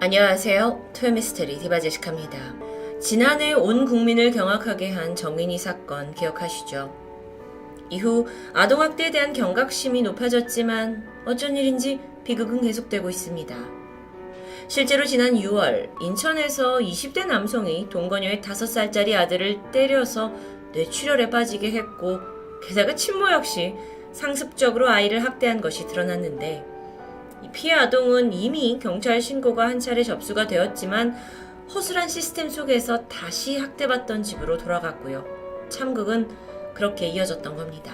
안녕하세요. 토요미스테리 디바제시카입니다. 지난해 온 국민을 경악하게 한 정민이 사건 기억하시죠? 이후 아동학대에 대한 경각심이 높아졌지만 어쩐 일인지 비극은 계속되고 있습니다. 실제로 지난 6월 인천에서 20대 남성이 동거녀의 5살짜리 아들을 때려서 뇌출혈에 빠지게 했고 게다가 친모 역시 상습적으로 아이를 학대한 것이 드러났는데 피해 아동은 이미 경찰 신고가 한 차례 접수가 되었지만 허술한 시스템 속에서 다시 학대받던 집으로 돌아갔고요. 참극은 그렇게 이어졌던 겁니다.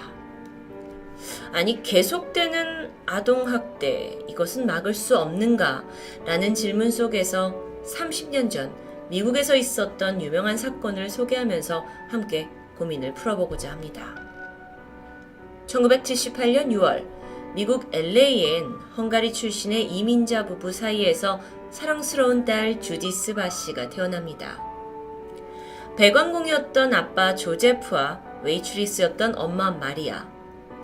아니, 계속되는 아동학대, 이것은 막을 수 없는가? 라는 질문 속에서 30년 전 미국에서 있었던 유명한 사건을 소개하면서 함께 고민을 풀어보고자 합니다. 1978년 6월 미국 LA엔 헝가리 출신의 이민자 부부 사이에서 사랑스러운 딸 주디스 바씨가 태어납니다. 배관공이었던 아빠 조제프와 웨이트리스였던 엄마 마리아.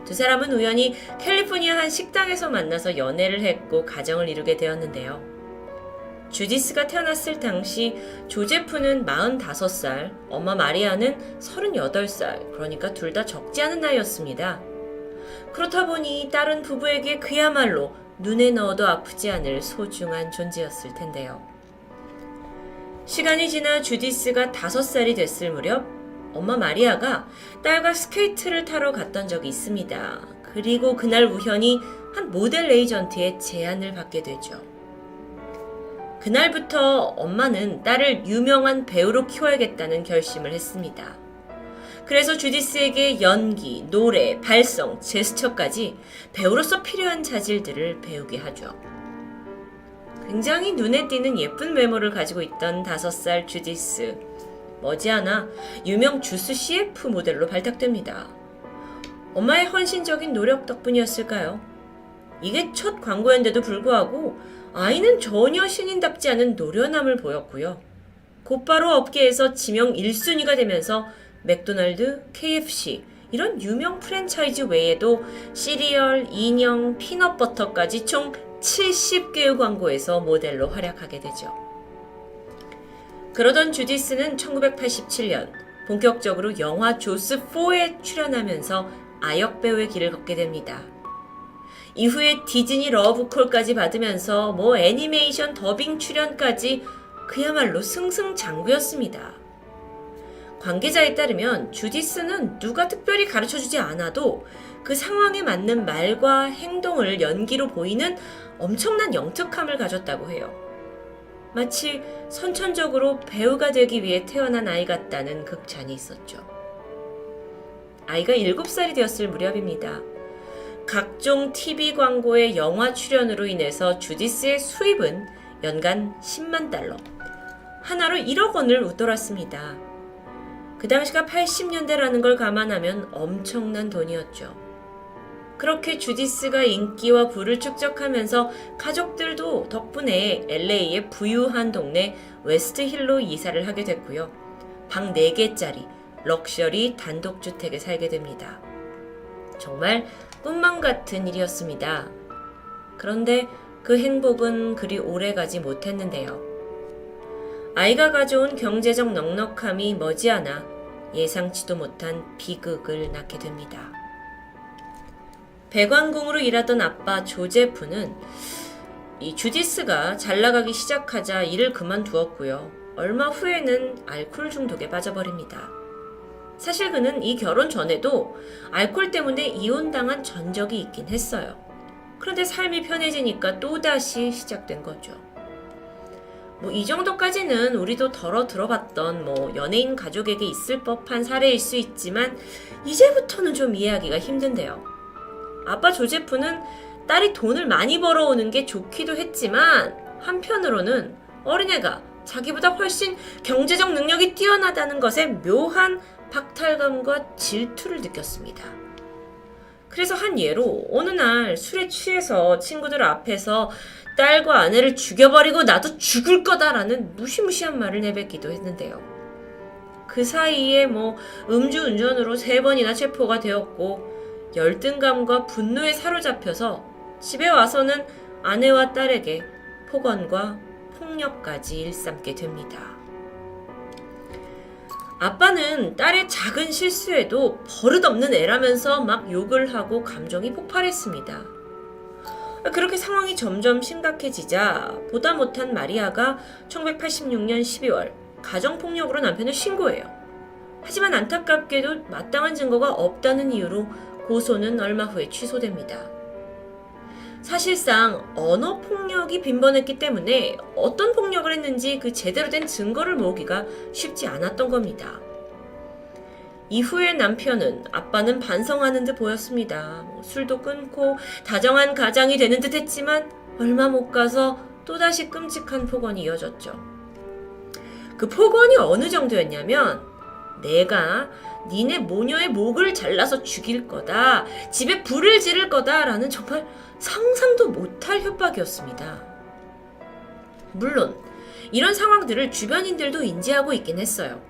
두 사람은 우연히 캘리포니아 한 식당에서 만나서 연애를 했고 가정을 이루게 되었는데요. 주디스가 태어났을 당시 조제프는 45살, 엄마 마리아는 38살, 그러니까 둘 다 적지 않은 나이였습니다. 그렇다 보니 딸은 부부에게 그야말로 눈에 넣어도 아프지 않을 소중한 존재였을 텐데요. 시간이 지나 주디스가 5살이 됐을 무렵 엄마 마리아가 딸과 스케이트를 타러 갔던 적이 있습니다. 그리고 그날 우연히 한 모델 에이전트의 제안을 받게 되죠. 그날부터 엄마는 딸을 유명한 배우로 키워야겠다는 결심을 했습니다. 그래서 주디스에게 연기, 노래, 발성, 제스처까지 배우로서 필요한 자질들을 배우게 하죠. 굉장히 눈에 띄는 예쁜 외모를 가지고 있던 5살 주디스. 머지않아 유명 주스 CF 모델로 발탁됩니다. 엄마의 헌신적인 노력 덕분이었을까요? 이게 첫 광고였는데도 불구하고 아이는 전혀 신인답지 않은 노련함을 보였고요. 곧바로 업계에서 지명 1순위가 되면서 맥도날드, KFC 이런 유명 프랜차이즈 외에도 시리얼, 인형, 피넛버터까지 총 70개의 광고에서 모델로 활약하게 되죠. 그러던 주디스는 1987년 본격적으로 영화 조스4에 출연하면서 아역 배우의 길을 걷게 됩니다. 이후에 디즈니 러브콜까지 받으면서 애니메이션 더빙 출연까지 그야말로 승승장구였습니다. 관계자에 따르면 주디스는 누가 특별히 가르쳐주지 않아도 그 상황에 맞는 말과 행동을 연기로 보이는 엄청난 영특함을 가졌다고 해요. 마치 선천적으로 배우가 되기 위해 태어난 아이 같다는 극찬이 있었죠. 아이가 7살이 되었을 무렵입니다. 각종 TV 광고의 영화 출연으로 인해서 주디스의 수입은 연간 10만 달러, 하나로 1억 원을 웃돌았습니다. 그 당시가 80년대라는 걸 감안하면 엄청난 돈이었죠. 그렇게 주디스가 인기와 부를 축적하면서 가족들도 덕분에 LA의 부유한 동네 웨스트힐로 이사를 하게 됐고요. 방 4개짜리 럭셔리 단독주택에 살게 됩니다. 정말 꿈만 같은 일이었습니다. 그런데 그 행복은 그리 오래 가지 못했는데요. 아이가 가져온 경제적 넉넉함이 머지않아 예상치도 못한 비극을 낳게 됩니다. 배관공으로 일하던 아빠 조제프는 이 주디스가 잘 나가기 시작하자 일을 그만두었고요. 얼마 후에는 알코올 중독에 빠져버립니다. 사실 그는 이 결혼 전에도 알코올 때문에 이혼당한 전적이 있긴 했어요. 그런데 삶이 편해지니까 또다시 시작된 거죠. 이 정도까지는 우리도 덜어 들어봤던 연예인 가족에게 있을 법한 사례일 수 있지만 이제부터는 좀 이해하기가 힘든데요. 아빠 조제프는 딸이 돈을 많이 벌어오는 게 좋기도 했지만 한편으로는 어린애가 자기보다 훨씬 경제적 능력이 뛰어나다는 것에 묘한 박탈감과 질투를 느꼈습니다. 그래서 한 예로 어느 날 술에 취해서 친구들 앞에서 딸과 아내를 죽여버리고 나도 죽을 거다라는 무시무시한 말을 내뱉기도 했는데요. 그 사이에 음주운전으로 3번이나 체포가 되었고 열등감과 분노에 사로잡혀서 집에 와서는 아내와 딸에게 폭언과 폭력까지 일삼게 됩니다. 아빠는 딸의 작은 실수에도 버릇없는 애라면서 막 욕을 하고 감정이 폭발했습니다. 그렇게 상황이 점점 심각해지자 보다 못한 마리아가 1986년 12월 가정폭력으로 남편을 신고해요. 하지만 안타깝게도 마땅한 증거가 없다는 이유로 고소는 얼마 후에 취소됩니다. 사실상 언어폭력이 빈번했기 때문에 어떤 폭력을 했는지 그 제대로 된 증거를 모으기가 쉽지 않았던 겁니다. 이후에 남편은 아빠는 반성하는 듯 보였습니다. 술도 끊고 다정한 가장이 되는 듯 했지만 얼마 못 가서 또다시 끔찍한 폭언이 이어졌죠. 그 폭언이 어느 정도였냐면 내가 니네 모녀의 목을 잘라서 죽일 거다. 집에 불을 지를 거다. 라는 정말 상상도 못할 협박이었습니다. 물론 이런 상황들을 주변인들도 인지하고 있긴 했어요.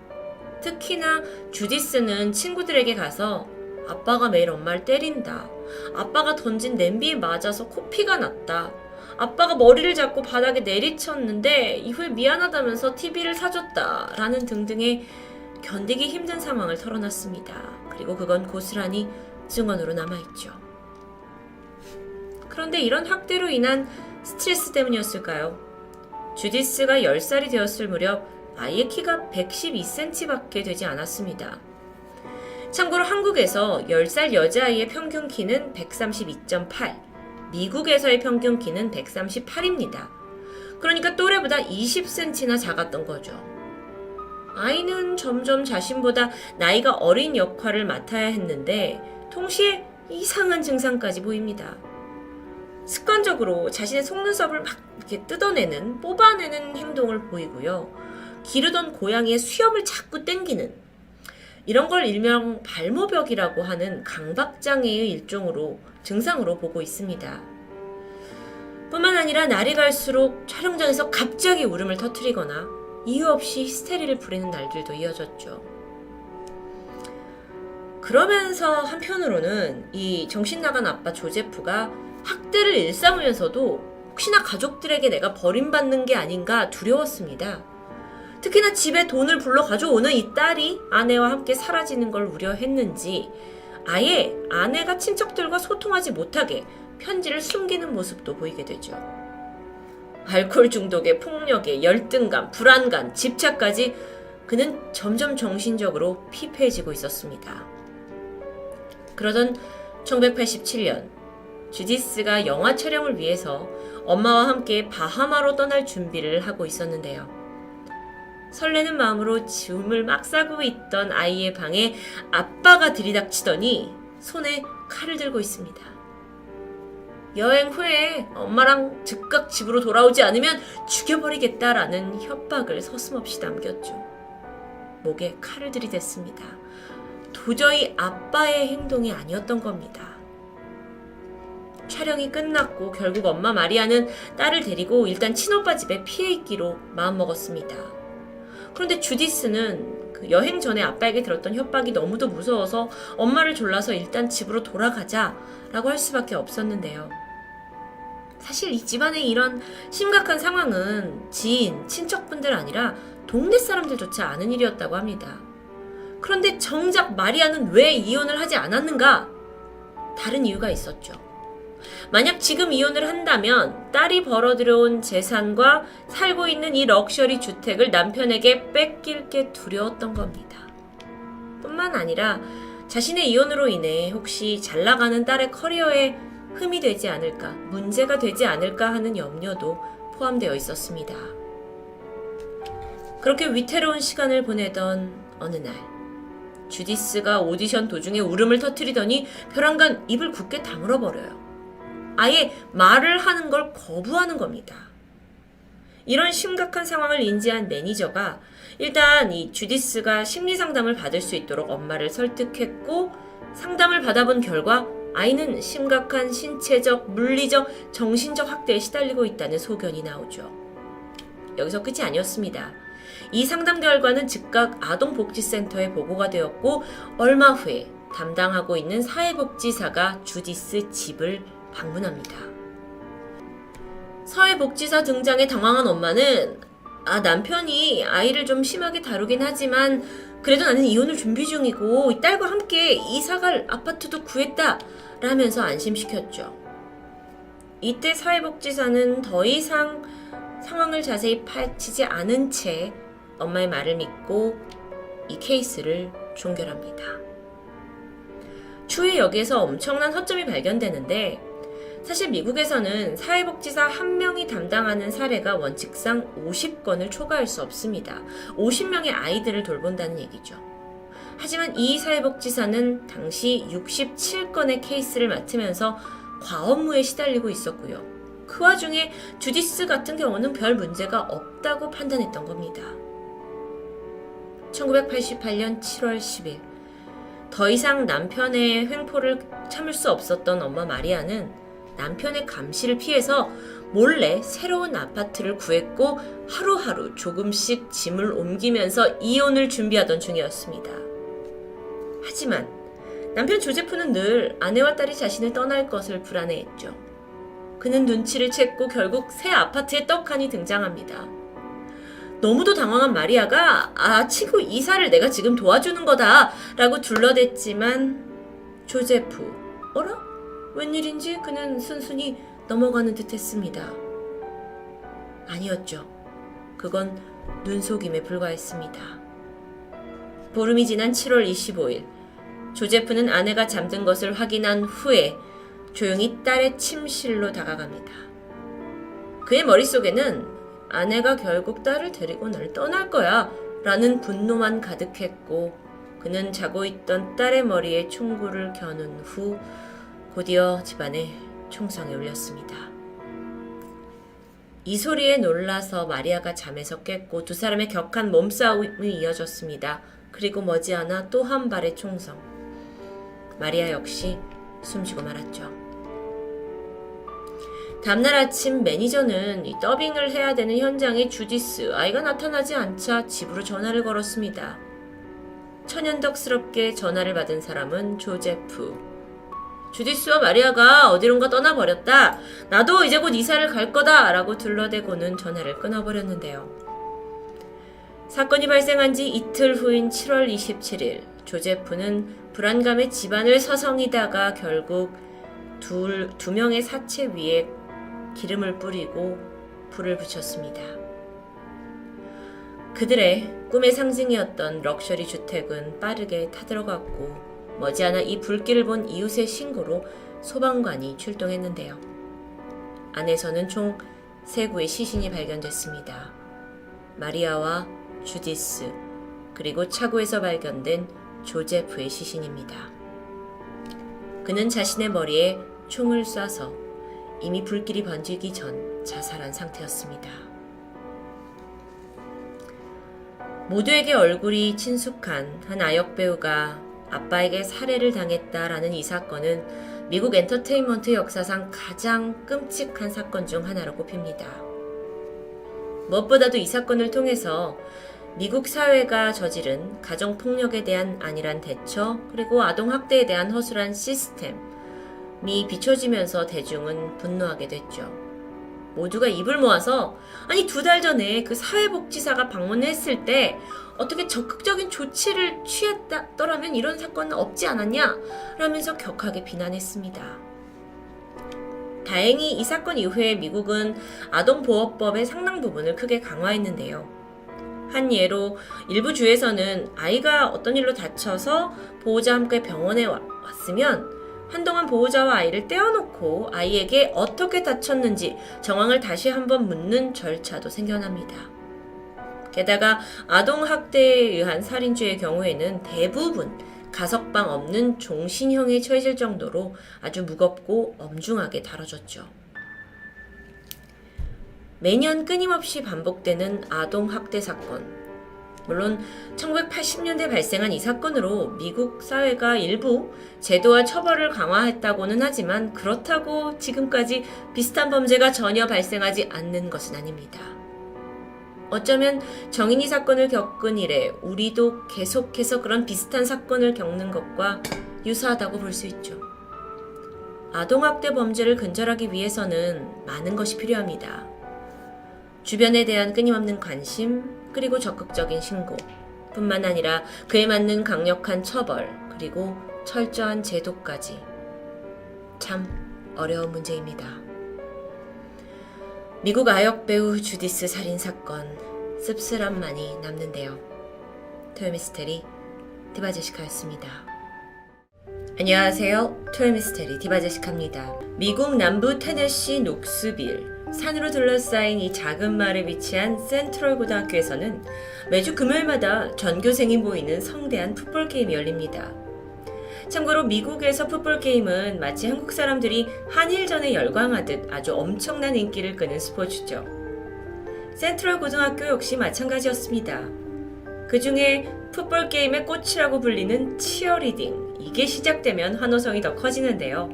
특히나 주디스는 친구들에게 가서 아빠가 매일 엄마를 때린다. 아빠가 던진 냄비에 맞아서 코피가 났다. 아빠가 머리를 잡고 바닥에 내리쳤는데 이후에 미안하다면서 TV를 사줬다. 라는 등등의 견디기 힘든 상황을 털어놨습니다. 그리고 그건 고스란히 증언으로 남아있죠. 그런데 이런 학대로 인한 스트레스 때문이었을까요? 주디스가 10살이 되었을 무렵 아이의 키가 112cm밖에 되지 않았습니다. 참고로 한국에서 10살 여자아이의 평균 키는 132.8, 미국에서의 평균 키는 138입니다. 그러니까 또래보다 20cm나 작았던 거죠. 아이는 점점 자신보다 나이가 어린 역할을 맡아야 했는데 동시에 이상한 증상까지 보입니다. 습관적으로 자신의 속눈썹을 막 이렇게 뜯어내는, 뽑아내는 행동을 보이고요. 기르던 고양이의 수염을 자꾸 땡기는, 이런 걸 일명 발모벽이라고 하는 강박장애의 일종으로 증상으로 보고 있습니다. 뿐만 아니라 날이 갈수록 촬영장에서 갑자기 울음을 터뜨리거나 이유 없이 히스테리를 부리는 날들도 이어졌죠. 그러면서 한편으로는 이 정신나간 아빠 조제프가 학대를 일삼으면서도 혹시나 가족들에게 내가 버림받는 게 아닌가 두려웠습니다. 특히나 집에 돈을 불러 가져오는 이 딸이 아내와 함께 사라지는 걸 우려했는지 아예 아내가 친척들과 소통하지 못하게 편지를 숨기는 모습도 보이게 되죠. 알코올 중독에 폭력에 열등감, 불안감, 집착까지 그는 점점 정신적으로 피폐해지고 있었습니다. 그러던 1987년 주디스가 영화 촬영을 위해서 엄마와 함께 바하마로 떠날 준비를 하고 있었는데요. 설레는 마음으로 줌을 막 싸고 있던 아이의 방에 아빠가 들이닥치더니 손에 칼을 들고 있습니다. 여행 후에 엄마랑 즉각 집으로 돌아오지 않으면 죽여버리겠다라는 협박을 서슴없이 남겼죠. 목에 칼을 들이댔습니다. 도저히 아빠의 행동이 아니었던 겁니다. 촬영이 끝났고 결국 엄마 마리아는 딸을 데리고 일단 친오빠 집에 피해 있기로 마음먹었습니다. 그런데 주디스는 그 여행 전에 아빠에게 들었던 협박이 너무도 무서워서 엄마를 졸라서 일단 집으로 돌아가자라고 할 수밖에 없었는데요. 사실 이 집안의 이런 심각한 상황은 지인, 친척분들 아니라 동네 사람들조차 아는 일이었다고 합니다. 그런데 정작 마리아는 왜 이혼을 하지 않았는가? 다른 이유가 있었죠. 만약 지금 이혼을 한다면 딸이 벌어들여온 재산과 살고 있는 이 럭셔리 주택을 남편에게 뺏길 게 두려웠던 겁니다. 뿐만 아니라 자신의 이혼으로 인해 혹시 잘나가는 딸의 커리어에 흠이 되지 않을까, 문제가 되지 않을까 하는 염려도 포함되어 있었습니다. 그렇게 위태로운 시간을 보내던 어느 날, 주디스가 오디션 도중에 울음을 터뜨리더니 벼랑간 입을 굳게 다물어버려요. 아예 말을 하는 걸 거부하는 겁니다. 이런 심각한 상황을 인지한 매니저가 일단 이 주디스가 심리상담을 받을 수 있도록 엄마를 설득했고, 상담을 받아본 결과 아이는 심각한 신체적, 물리적, 정신적 학대에 시달리고 있다는 소견이 나오죠. 여기서 끝이 아니었습니다. 이 상담 결과는 즉각 아동복지센터에 보고가 되었고 얼마 후에 담당하고 있는 사회복지사가 주디스 집을 방문합니다. 사회복지사 등장에 당황한 엄마는 남편이 아이를 좀 심하게 다루긴 하지만 그래도 나는 이혼을 준비 중이고 이 딸과 함께 이사갈 아파트도 구했다 라면서 안심시켰죠. 이때 사회복지사는 더 이상 상황을 자세히 파헤치지 않은 채 엄마의 말을 믿고 이 케이스를 종결합니다. 추후에 여기에서 엄청난 허점이 발견되는데 사실 미국에서는 사회복지사 한 명이 담당하는 사례가 원칙상 50건을 초과할 수 없습니다. 50명의 아이들을 돌본다는 얘기죠. 하지만 이 사회복지사는 당시 67건의 케이스를 맡으면서 과업무에 시달리고 있었고요. 그 와중에 주디스 같은 경우는 별 문제가 없다고 판단했던 겁니다. 1988년 7월 10일 더 이상 남편의 횡포를 참을 수 없었던 엄마 마리아는 남편의 감시를 피해서 몰래 새로운 아파트를 구했고 하루하루 조금씩 짐을 옮기면서 이혼을 준비하던 중이었습니다. 하지만 남편 조제프는 늘 아내와 딸이 자신을 떠날 것을 불안해했죠. 그는 눈치를 챘고 결국 새 아파트에 떡하니 등장합니다. 너무도 당황한 마리아가 친구 이사를 내가 지금 도와주는 거다 라고 둘러댔지만 조제프 어라? 웬일인지 그는 순순히 넘어가는 듯 했습니다. 아니었죠. 그건 눈속임에 불과했습니다. 보름이 지난 7월 25일 조제프는 아내가 잠든 것을 확인한 후에 조용히 딸의 침실로 다가갑니다. 그의 머릿속에는 아내가 결국 딸을 데리고 날 떠날 거야 라는 분노만 가득했고 그는 자고 있던 딸의 머리에 총구를 겨눈 후 곧이어 집안에 총성이 울렸습니다. 이 소리에 놀라서 마리아가 잠에서 깼고 두 사람의 격한 몸싸움이 이어졌습니다. 그리고 머지않아 또 한 발의 총성. 마리아 역시 숨지고 말았죠. 다음날 아침 매니저는 이 더빙을 해야 되는 현장에 주디스 아이가 나타나지 않자 집으로 전화를 걸었습니다. 천연덕스럽게 전화를 받은 사람은 조제프. 주디스와 마리아가 어디론가 떠나버렸다. 나도 이제 곧 이사를 갈 거다 라고 둘러대고는 전화를 끊어버렸는데요. 사건이 발생한 지 이틀 후인 7월 27일 조제프는 불안감에 집안을 서성이다가 결국 두 명의 사체 위에 기름을 뿌리고 불을 붙였습니다. 그들의 꿈의 상징이었던 럭셔리 주택은 빠르게 타들어갔고 머지않아 이 불길을 본 이웃의 신고로 소방관이 출동했는데요. 안에서는 총 3구의 시신이 발견됐습니다. 마리아와 주디스, 그리고 차고에서 발견된 조제프의 시신입니다. 그는 자신의 머리에 총을 쏴서 이미 불길이 번지기 전 자살한 상태였습니다. 모두에게 얼굴이 친숙한 한 아역배우가 아빠에게 살해를 당했다라는 이 사건은 미국 엔터테인먼트 역사상 가장 끔찍한 사건 중 하나로 꼽힙니다. 무엇보다도 이 사건을 통해서 미국 사회가 저지른 가정폭력에 대한 안일한 대처 그리고 아동학대에 대한 허술한 시스템이 비춰지면서 대중은 분노하게 됐죠. 모두가 입을 모아서 2달 전에 그 사회복지사가 방문했을 때 어떻게 적극적인 조치를 취했더라면 이런 사건은 없지 않았냐? 라면서 격하게 비난했습니다. 다행히 이 사건 이후에 미국은 아동보호법의 상당 부분을 크게 강화했는데요. 한 예로 일부 주에서는 아이가 어떤 일로 다쳐서 보호자와 함께 병원에 왔으면 한동안 보호자와 아이를 떼어놓고 아이에게 어떻게 다쳤는지 정황을 다시 한번 묻는 절차도 생겨납니다. 게다가 아동학대에 의한 살인죄의 경우에는 대부분 가석방 없는 종신형에 처해질 정도로 아주 무겁고 엄중하게 다뤄졌죠. 매년 끊임없이 반복되는 아동학대 사건. 물론 1980년대 발생한 이 사건으로 미국 사회가 일부 제도와 처벌을 강화했다고는 하지만 그렇다고 지금까지 비슷한 범죄가 전혀 발생하지 않는 것은 아닙니다. 어쩌면 정인이 사건을 겪은 이래 우리도 계속해서 그런 비슷한 사건을 겪는 것과 유사하다고 볼 수 있죠. 아동학대 범죄를 근절하기 위해서는 많은 것이 필요합니다. 주변에 대한 끊임없는 관심, 그리고 적극적인 신고, 뿐만 아니라 그에 맞는 강력한 처벌, 그리고 철저한 제도까지. 참 어려운 문제입니다. 미국 아역 배우 주디스 살인 사건, 씁쓸함만이 남는데요. 토요미스테리 디바제시카였습니다. 안녕하세요. 토요미스테리 디바제시카입니다. 미국 남부 테네시 녹스빌, 산으로 둘러싸인 이 작은 마을에 위치한 센트럴 고등학교에서는 매주 금요일마다 전교생이 모이는 성대한 풋볼 게임이 열립니다. 참고로 미국에서 풋볼 게임은 마치 한국 사람들이 한일전에 열광하듯 아주 엄청난 인기를 끄는 스포츠죠. 센트럴 고등학교 역시 마찬가지였습니다. 그 중에 풋볼 게임의 꽃이라고 불리는 치어리딩, 이게 시작되면 환호성이 더 커지는데요.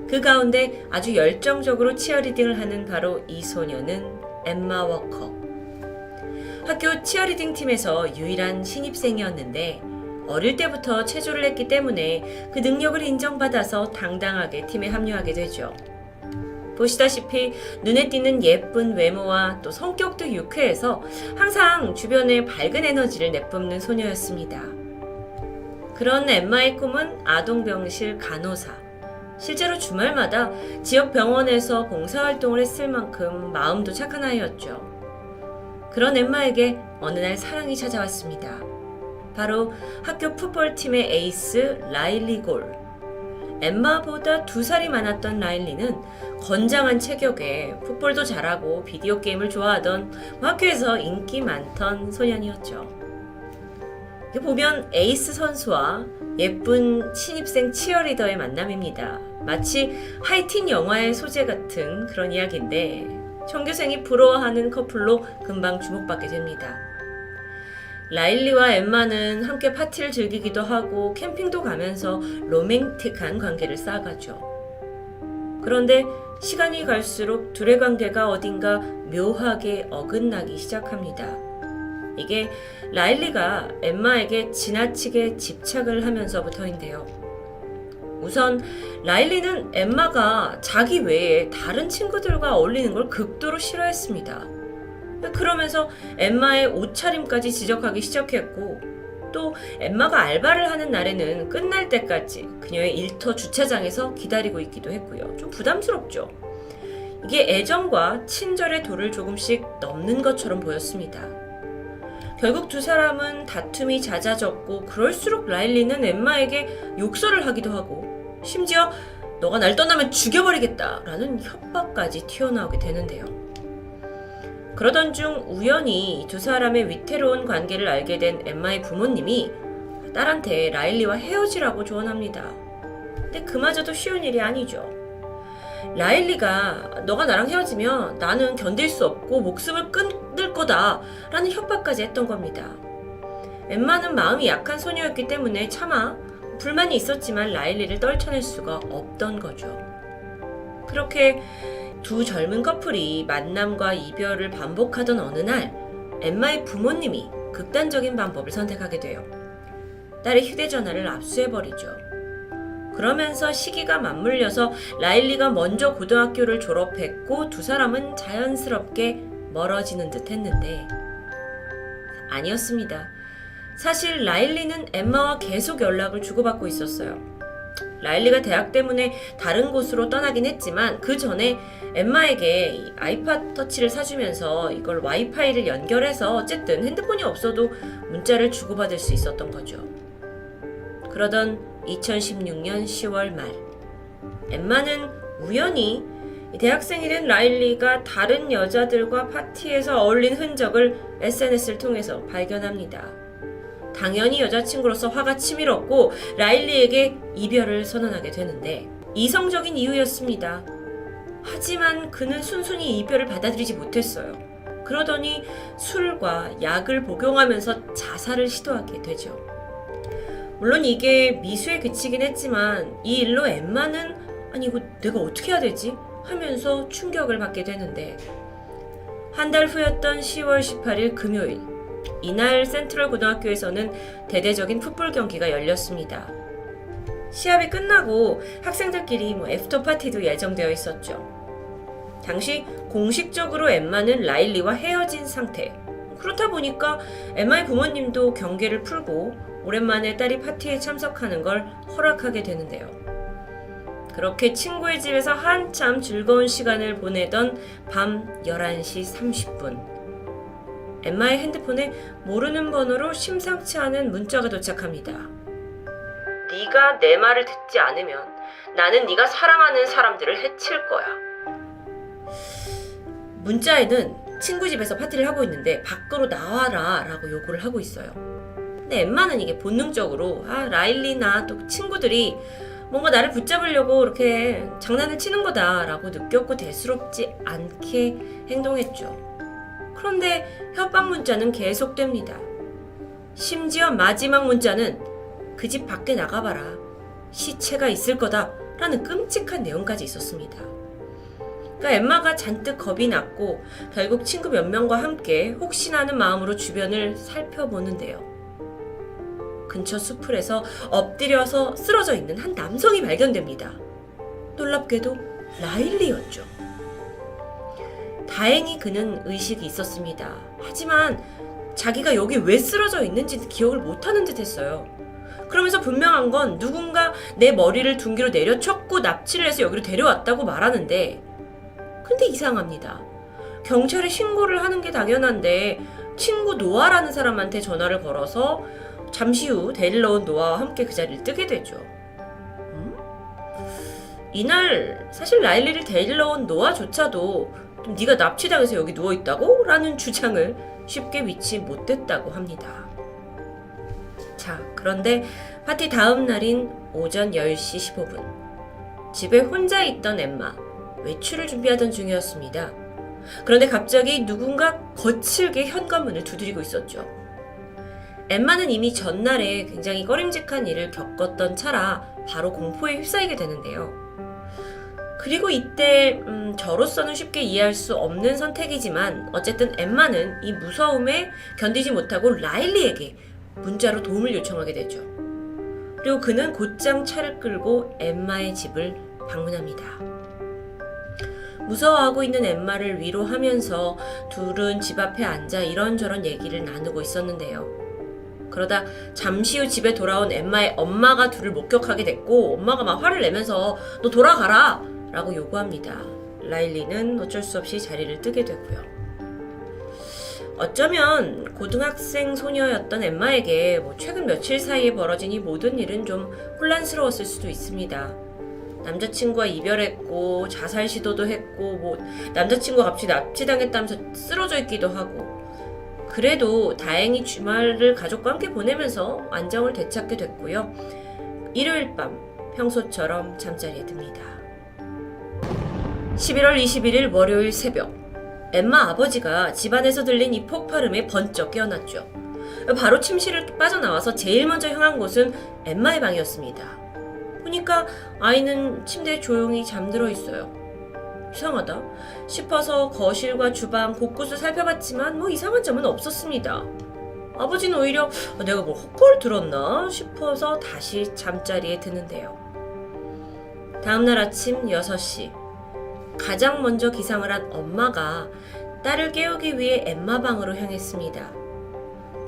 그 가운데 아주 열정적으로 치어리딩을 하는 바로 이 소녀는 엠마 워커. 학교 치어리딩 팀에서 유일한 신입생이었는데 어릴 때부터 체조를 했기 때문에 그 능력을 인정받아서 당당하게 팀에 합류하게 되죠. 보시다시피 눈에 띄는 예쁜 외모와 또 성격도 유쾌해서 항상 주변에 밝은 에너지를 내뿜는 소녀였습니다. 그런 엠마의 꿈은 아동병실 간호사. 실제로 주말마다 지역 병원에서 봉사활동을 했을 만큼 마음도 착한 아이였죠. 그런 엠마에게 어느 날 사랑이 찾아왔습니다. 바로 학교 풋볼팀의 에이스 라일리 골. 엠마보다 2살이 많았던 라일리는 건장한 체격에 풋볼도 잘하고 비디오 게임을 좋아하던 학교에서 인기 많던 소년이었죠. 보면 에이스 선수와 예쁜 신입생 치어리더의 만남입니다. 마치 하이틴 영화의 소재 같은 그런 이야기인데 전교생이 부러워하는 커플로 금방 주목받게 됩니다. 라일리와 엠마는 함께 파티를 즐기기도 하고 캠핑도 가면서 로맨틱한 관계를 쌓아가죠. 그런데 시간이 갈수록 둘의 관계가 어딘가 묘하게 어긋나기 시작합니다. 이게 라일리가 엠마에게 지나치게 집착을 하면서부터인데요. 우선 라일리는 엠마가 자기 외에 다른 친구들과 어울리는 걸 극도로 싫어했습니다. 그러면서 엠마의 옷차림까지 지적하기 시작했고, 또 엠마가 알바를 하는 날에는 끝날 때까지 그녀의 일터 주차장에서 기다리고 있기도 했고요. 좀 부담스럽죠. 이게 애정과 친절의 도를 조금씩 넘는 것처럼 보였습니다. 결국 두 사람은 다툼이 잦아졌고, 그럴수록 라일리는 엠마에게 욕설을 하기도 하고, 심지어 너가 날 떠나면 죽여버리겠다 라는 협박까지 튀어나오게 되는데요. 그러던 중 우연히 두 사람의 위태로운 관계를 알게 된 엠마의 부모님이 딸한테 라일리와 헤어지라고 조언합니다. 근데 그마저도 쉬운 일이 아니죠. 라일리가 너가 나랑 헤어지면 나는 견딜 수 없고 목숨을 끊을 거다 라는 협박까지 했던 겁니다. 엠마는 마음이 약한 소녀였기 때문에 차마 불만이 있었지만 라일리를 떨쳐낼 수가 없던 거죠. 그렇게 두 젊은 커플이 만남과 이별을 반복하던 어느 날 엠마의 부모님이 극단적인 방법을 선택하게 돼요. 딸의 휴대전화를 압수해버리죠. 그러면서 시기가 맞물려서 라일리가 먼저 고등학교를 졸업했고 두 사람은 자연스럽게 멀어지는 듯 했는데 아니었습니다. 사실 라일리는 엠마와 계속 연락을 주고받고 있었어요. 라일리가 대학 때문에 다른 곳으로 떠나긴 했지만 그 전에 엠마에게 아이팟 터치를 사주면서 이걸 와이파이를 연결해서 어쨌든 핸드폰이 없어도 문자를 주고받을 수 있었던 거죠. 그러던 2016년 10월 말, 엠마는 우연히 대학생이 된 라일리가 다른 여자들과 파티에서 어울린 흔적을 SNS를 통해서 발견합니다. 당연히 여자친구로서 화가 치밀었고 라일리에게 이별을 선언하게 되는데 이성적인 이유였습니다. 하지만 그는 순순히 이별을 받아들이지 못했어요. 그러더니 술과 약을 복용하면서 자살을 시도하게 되죠. 물론 이게 미수에 그치긴 했지만 이 일로 엠마는 아니 이거 내가 어떻게 해야 되지? 하면서 충격을 받게 되는데 한 달 후였던 10월 18일 금요일 이날 센트럴 고등학교에서는 대대적인 풋볼 경기가 열렸습니다. 시합이 끝나고 학생들끼리 애프터 파티도 예정되어 있었죠. 당시 공식적으로 엠마는 라일리와 헤어진 상태. 그렇다 보니까 엠마의 부모님도 경계를 풀고 오랜만에 딸이 파티에 참석하는 걸 허락하게 되는데요. 그렇게 친구의 집에서 한참 즐거운 시간을 보내던 밤 11시 30분. 엠마의 핸드폰에 모르는 번호로 심상치 않은 문자가 도착합니다. 네가 내 말을 듣지 않으면 나는 네가 사랑하는 사람들을 해칠 거야. 문자에는 친구 집에서 파티를 하고 있는데 밖으로 나와라 라고 요구를 하고 있어요. 근데 엠마는 이게 본능적으로 라일리나 또 친구들이 뭔가 나를 붙잡으려고 이렇게 장난을 치는 거다 라고 느꼈고 대수롭지 않게 행동했죠. 그런데 협박 문자는 계속됩니다. 심지어 마지막 문자는 그 집 밖에 나가봐라. 시체가 있을 거다 라는 끔찍한 내용까지 있었습니다. 그러니까 엠마가 잔뜩 겁이 났고 결국 친구 몇 명과 함께 혹시나 하는 마음으로 주변을 살펴보는데요. 근처 수풀에서 엎드려서 쓰러져 있는 한 남성이 발견됩니다. 놀랍게도 라일리였죠. 다행히 그는 의식이 있었습니다. 하지만 자기가 여기 왜 쓰러져 있는지 기억을 못하는 듯 했어요. 그러면서 분명한 건 누군가 내 머리를 둔기로 내려쳤고 납치를 해서 여기로 데려왔다고 말하는데 근데 이상합니다. 경찰에 신고를 하는 게 당연한데 친구 노아라는 사람한테 전화를 걸어서 잠시 후 데리러 온 노아와 함께 그 자리를 뜨게 되죠. 이날 사실 라일리를 데리러 온 노아조차도 좀 네가 납치당해서 여기 누워있다고? 라는 주장을 쉽게 믿지 못했다고 합니다. 자, 그런데 파티 다음 날인 오전 10시 15분 집에 혼자 있던 엠마 외출을 준비하던 중이었습니다. 그런데 갑자기 누군가 거칠게 현관문을 두드리고 있었죠. 엠마는 이미 전날에 굉장히 꺼림직한 일을 겪었던 차라 바로 공포에 휩싸이게 되는데요. 그리고 이때 저로서는 쉽게 이해할 수 없는 선택이지만 어쨌든 엠마는 이 무서움에 견디지 못하고 라일리에게 문자로 도움을 요청하게 되죠. 그리고 그는 곧장 차를 끌고 엠마의 집을 방문합니다. 무서워하고 있는 엠마를 위로하면서 둘은 집 앞에 앉아 이런저런 얘기를 나누고 있었는데요. 그러다 잠시 후 집에 돌아온 엠마의 엄마가 둘을 목격하게 됐고 엄마가 막 화를 내면서 너 돌아가라! 라고 요구합니다. 라일리는 어쩔 수 없이 자리를 뜨게 되고요. 어쩌면 고등학생 소녀였던 엠마에게 최근 며칠 사이에 벌어진 이 모든 일은 좀 혼란스러웠을 수도 있습니다. 남자친구와 이별했고 자살 시도도 했고 남자친구가 갑자기 납치당했다면서 쓰러져 있기도 하고 그래도 다행히 주말을 가족과 함께 보내면서 안정을 되찾게 됐고요. 일요일 밤 평소처럼 잠자리에 듭니다. 11월 21일 월요일 새벽 엠마 아버지가 집안에서 들린 이 폭발음에 번쩍 깨어났죠. 바로 침실을 빠져나와서 제일 먼저 향한 곳은 엠마의 방이었습니다. 보니까 아이는 침대에 조용히 잠들어 있어요. 이상하다 싶어서 거실과 주방 곳곳을 살펴봤지만 이상한 점은 없었습니다. 아버지는 오히려 내가 헛걸 들었나 싶어서 다시 잠자리에 드는데요. 다음날 아침 6시 가장 먼저 기상을 한 엄마가 딸을 깨우기 위해 엠마 방으로 향했습니다.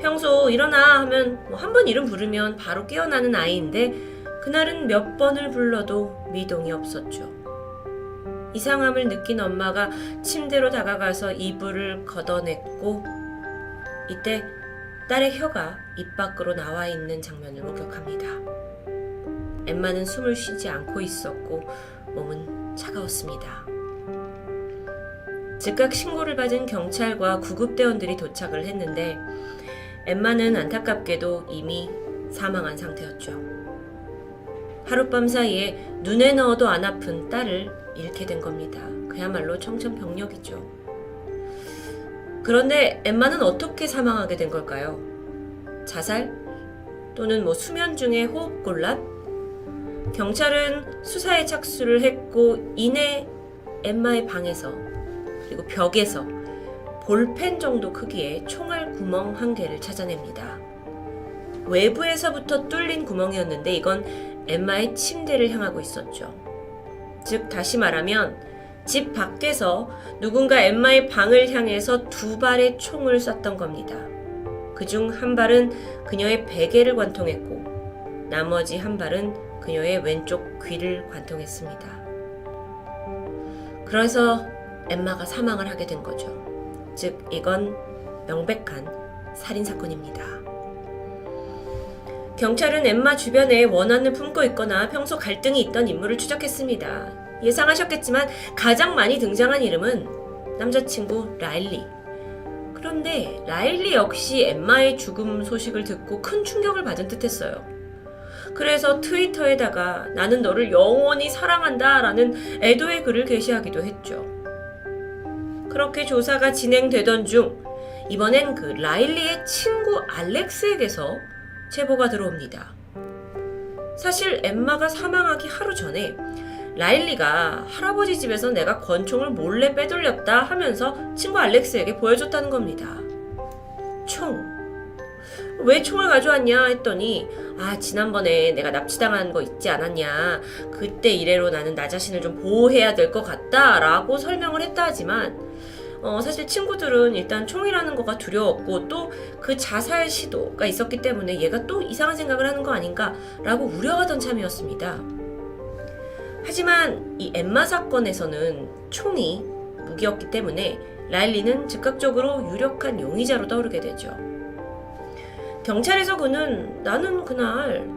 평소 일어나 하면 한 번 이름 부르면 바로 깨어나는 아이인데 그날은 몇 번을 불러도 미동이 없었죠. 이상함을 느낀 엄마가 침대로 다가가서 이불을 걷어냈고 이때 딸의 혀가 입 밖으로 나와 있는 장면을 목격합니다. 엠마는 숨을 쉬지 않고 있었고 몸은 차가웠습니다. 즉각 신고를 받은 경찰과 구급대원들이 도착을 했는데 엠마는 안타깝게도 이미 사망한 상태였죠. 하룻밤 사이에 눈에 넣어도 안 아픈 딸을 잃게 된 겁니다. 그야말로 청천벽력이죠. 그런데 엠마는 어떻게 사망하게 된 걸까요? 자살? 또는 수면 중에 호흡곤란? 경찰은 수사에 착수를 했고 이내 엠마의 방에서 그리고 벽에서 볼펜 정도 크기의 총알 구멍 한 개를 찾아냅니다. 외부에서부터 뚫린 구멍이었는데 이건 엠마의 침대를 향하고 있었죠. 즉 다시 말하면 집 밖에서 누군가 엠마의 방을 향해서 2발의 총을 쐈던 겁니다. 그중 한 발은 그녀의 베개를 관통했고 나머지 한 발은 그녀의 왼쪽 귀를 관통했습니다. 그래서 엠마가 사망을 하게 된 거죠. 즉 이건 명백한 살인사건입니다. 경찰은 엠마 주변에 원한을 품고 있거나 평소 갈등이 있던 인물을 추적했습니다. 예상하셨겠지만 가장 많이 등장한 이름은 남자친구 라일리. 그런데 라일리 역시 엠마의 죽음 소식을 듣고 큰 충격을 받은 듯했어요. 그래서 트위터에다가 나는 너를 영원히 사랑한다 라는 애도의 글을 게시하기도 했죠. 그렇게 조사가 진행되던 중 이번엔 그 라일리의 친구 알렉스에게서 제보가 들어옵니다. 사실 엠마가 사망하기 하루 전에 라일리가 할아버지 집에서 내가 권총을 몰래 빼돌렸다 하면서 친구 알렉스에게 보여줬다는 겁니다. 총. 왜 총을 가져왔냐 했더니 지난번에 내가 납치당한 거 있지 않았냐. 그때 이래로 나는 나 자신을 좀 보호해야 될 것 같다 라고 설명을 했다 하지만 사실 친구들은 일단 총이라는 거가 두려웠고 또 그 자살 시도가 있었기 때문에 얘가 또 이상한 생각을 하는 거 아닌가 라고 우려하던 참이었습니다. 하지만 이 엠마 사건에서는 총이 무기였기 때문에 라일리는 즉각적으로 유력한 용의자로 떠오르게 되죠. 경찰에서 그는 나는 그날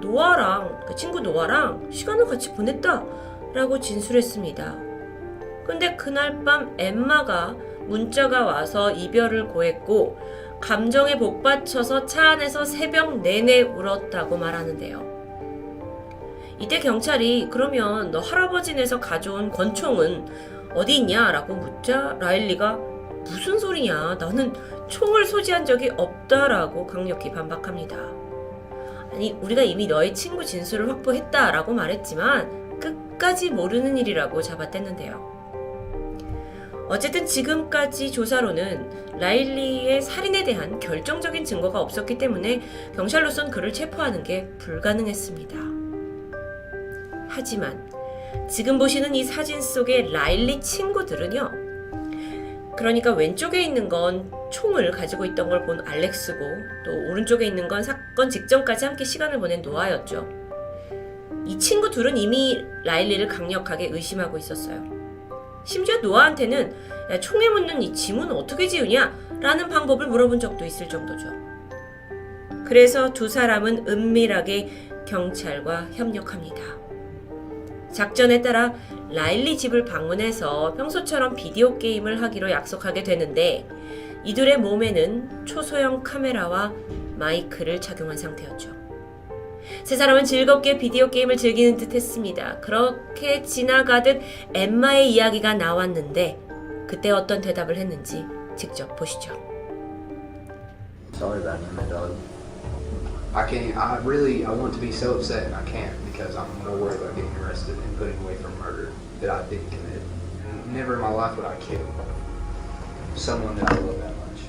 그 친구 노아랑 시간을 같이 보냈다 라고 진술했습니다. 근데 그날 밤 엠마가 문자가 와서 이별을 고했고 감정에 복받쳐서 차 안에서 새벽 내내 울었다고 말하는데요. 이때 경찰이 그러면 너 할아버지네에서 가져온 권총은 어디 있냐 라고 묻자 라일리가 무슨 소리냐 나는 총을 소지한 적이 없다라고 강력히 반박합니다. 아니 우리가 이미 너의 친구 진술을 확보했다 라고 말했지만 끝까지 모르는 일이라고 잡아댔는데요. 어쨌든 지금까지 조사로는 라일리의 살인에 대한 결정적인 증거가 없었기 때문에 경찰로선 그를 체포하는 게 불가능했습니다. 하지만 지금 보시는 이 사진 속의 라일리 친구들은요. 그러니까 왼쪽에 있는 건 총을 가지고 있던 걸 본 알렉스고 또 오른쪽에 있는 건 사건 직전까지 함께 시간을 보낸 노아였죠. 이 친구 둘은 이미 라일리를 강력하게 의심하고 있었어요. 심지어 노아한테는 야, 총에 묻는 이 지문은 어떻게 지우냐? 라는 방법을 물어본 적도 있을 정도죠. 그래서 두 사람은 은밀하게 경찰과 협력합니다. 작전에 따라 라일리 집을 방문해서 평소처럼 비디오 게임을 하기로 약속하게 되는데 이들의 몸에는 초소형 카메라와 마이크를 착용한 상태였죠. 세 사람은 즐겁게 비디오 게임을 즐기는 듯 했습니다. 그렇게 지나가듯 엠마의 이야기가 나왔는데 그때 어떤 대답을 했는지 직접 보시죠. Sorry about him, my dog. I want to be so upset and I can't because I'm more worried about getting arrested and putting away for murder that I didn't commit. And never in my life would I kill someone that I love that much.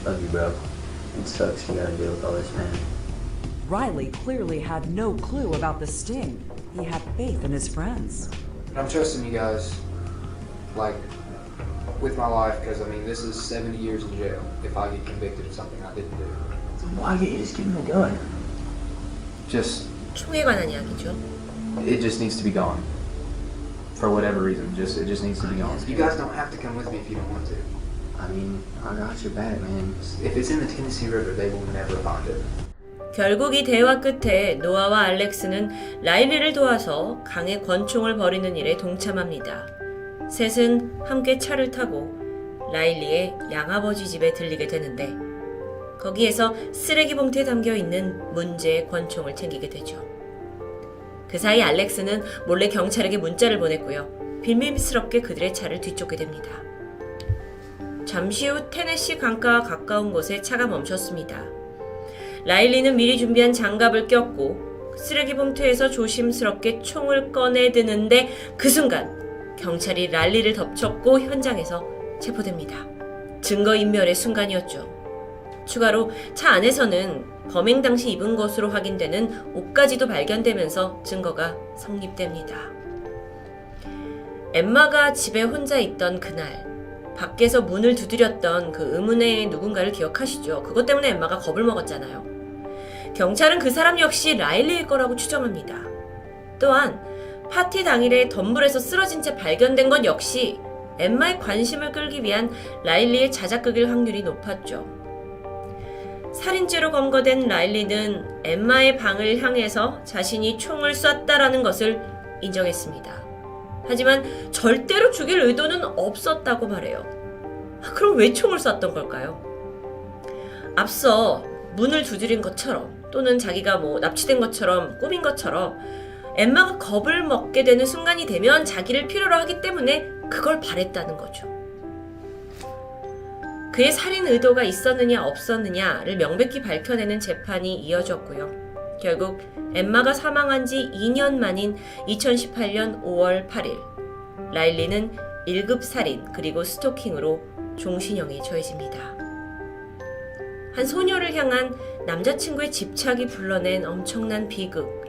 Love you, bro. It sucks you gotta deal with all this, man. Riley clearly had no clue about the sting. He had faith in his friends. And I'm trusting you guys, like, with my life because, I mean, this is 70 years in jail if I get convicted of something I didn't do. Why can't you just give him a gun? Just, 총에 관한 이야기죠. it just needs to be gone. For whatever reason, it just needs to be gone. You guys don't have to come with me if you don't want to. I mean, I got your back, man. If it's in the Tennessee River, they will never find it. 결국 이 대화 끝에 노아와 알렉스는 라일리를 도와서 강에 권총을 버리는 일에 동참합니다. 셋은 함께 차를 타고 라일리의 양아버지 집에 들리게 되는데 거기에서 쓰레기 봉투에 담겨있는 문제의 권총을 챙기게 되죠. 그 사이 알렉스는 몰래 경찰에게 문자를 보냈고요. 비밀스럽게 그들의 차를 뒤쫓게 됩니다. 잠시 후 테네시 강가와 가까운 곳에 차가 멈췄습니다. 라일리는 미리 준비한 장갑을 꼈고 쓰레기 봉투에서 조심스럽게 총을 꺼내드는데 그 순간 경찰이 랄리를 덮쳤고 현장에서 체포됩니다. 증거인멸의 순간이었죠. 추가로 차 안에서는 범행 당시 입은 것으로 확인되는 옷까지도 발견되면서 증거가 성립됩니다. 엠마가 집에 혼자 있던 그날, 밖에서 문을 두드렸던 그 의문의 누군가를 기억하시죠? 그것 때문에 엠마가 겁을 먹었잖아요. 경찰은 그 사람 역시 라일리일 거라고 추정합니다. 또한 파티 당일에 덤불에서 쓰러진 채 발견된 건 역시 엠마의 관심을 끌기 위한 라일리의 자작극일 확률이 높았죠. 살인죄로 검거된 라일리는 엠마의 방을 향해서 자신이 총을 쐈다라는 것을 인정했습니다. 하지만 절대로 죽일 의도는 없었다고 말해요. 그럼 왜 총을 쐈던 걸까요? 앞서 문을 두드린 것처럼 또는 자기가 납치된 것처럼 꾸민 것처럼 엠마가 겁을 먹게 되는 순간이 되면 자기를 필요로 하기 때문에 그걸 바랬다는 거죠. 그의 살인 의도가 있었느냐 없었느냐를 명백히 밝혀내는 재판이 이어졌고요. 결국 엠마가 사망한 지 2년 만인 2018년 5월 8일 라일리는 1급 살인 그리고 스토킹으로 종신형에 처해집니다. 한 소녀를 향한 남자친구의 집착이 불러낸 엄청난 비극.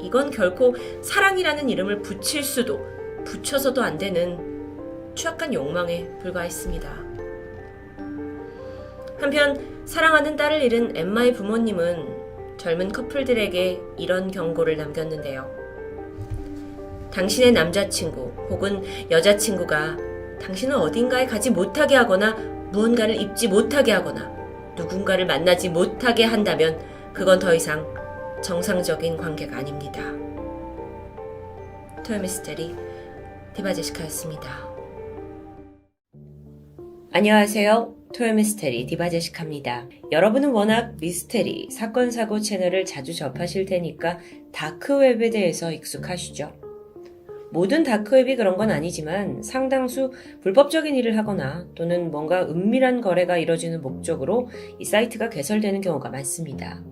이건 결코 사랑이라는 이름을 붙일 수도 붙여서도 안 되는 추악한 욕망에 불과했습니다. 한편 사랑하는 딸을 잃은 엠마의 부모님은 젊은 커플들에게 이런 경고를 남겼는데요. 당신의 남자친구 혹은 여자친구가 당신을 어딘가에 가지 못하게 하거나 무언가를 입지 못하게 하거나 누군가를 만나지 못하게 한다면 그건 더 이상 정상적인 관계가 아닙니다. 토요미스테리 디바제시카였습니다. 안녕하세요. 토요미스테리 디바제시카입니다. 여러분은 워낙 미스테리, 사건, 사고 채널을 자주 접하실 테니까 다크웹에 대해서 익숙하시죠? 모든 다크웹이 그런 건 아니지만 상당수 불법적인 일을 하거나 또는 뭔가 은밀한 거래가 이뤄지는 목적으로 이 사이트가 개설되는 경우가 많습니다.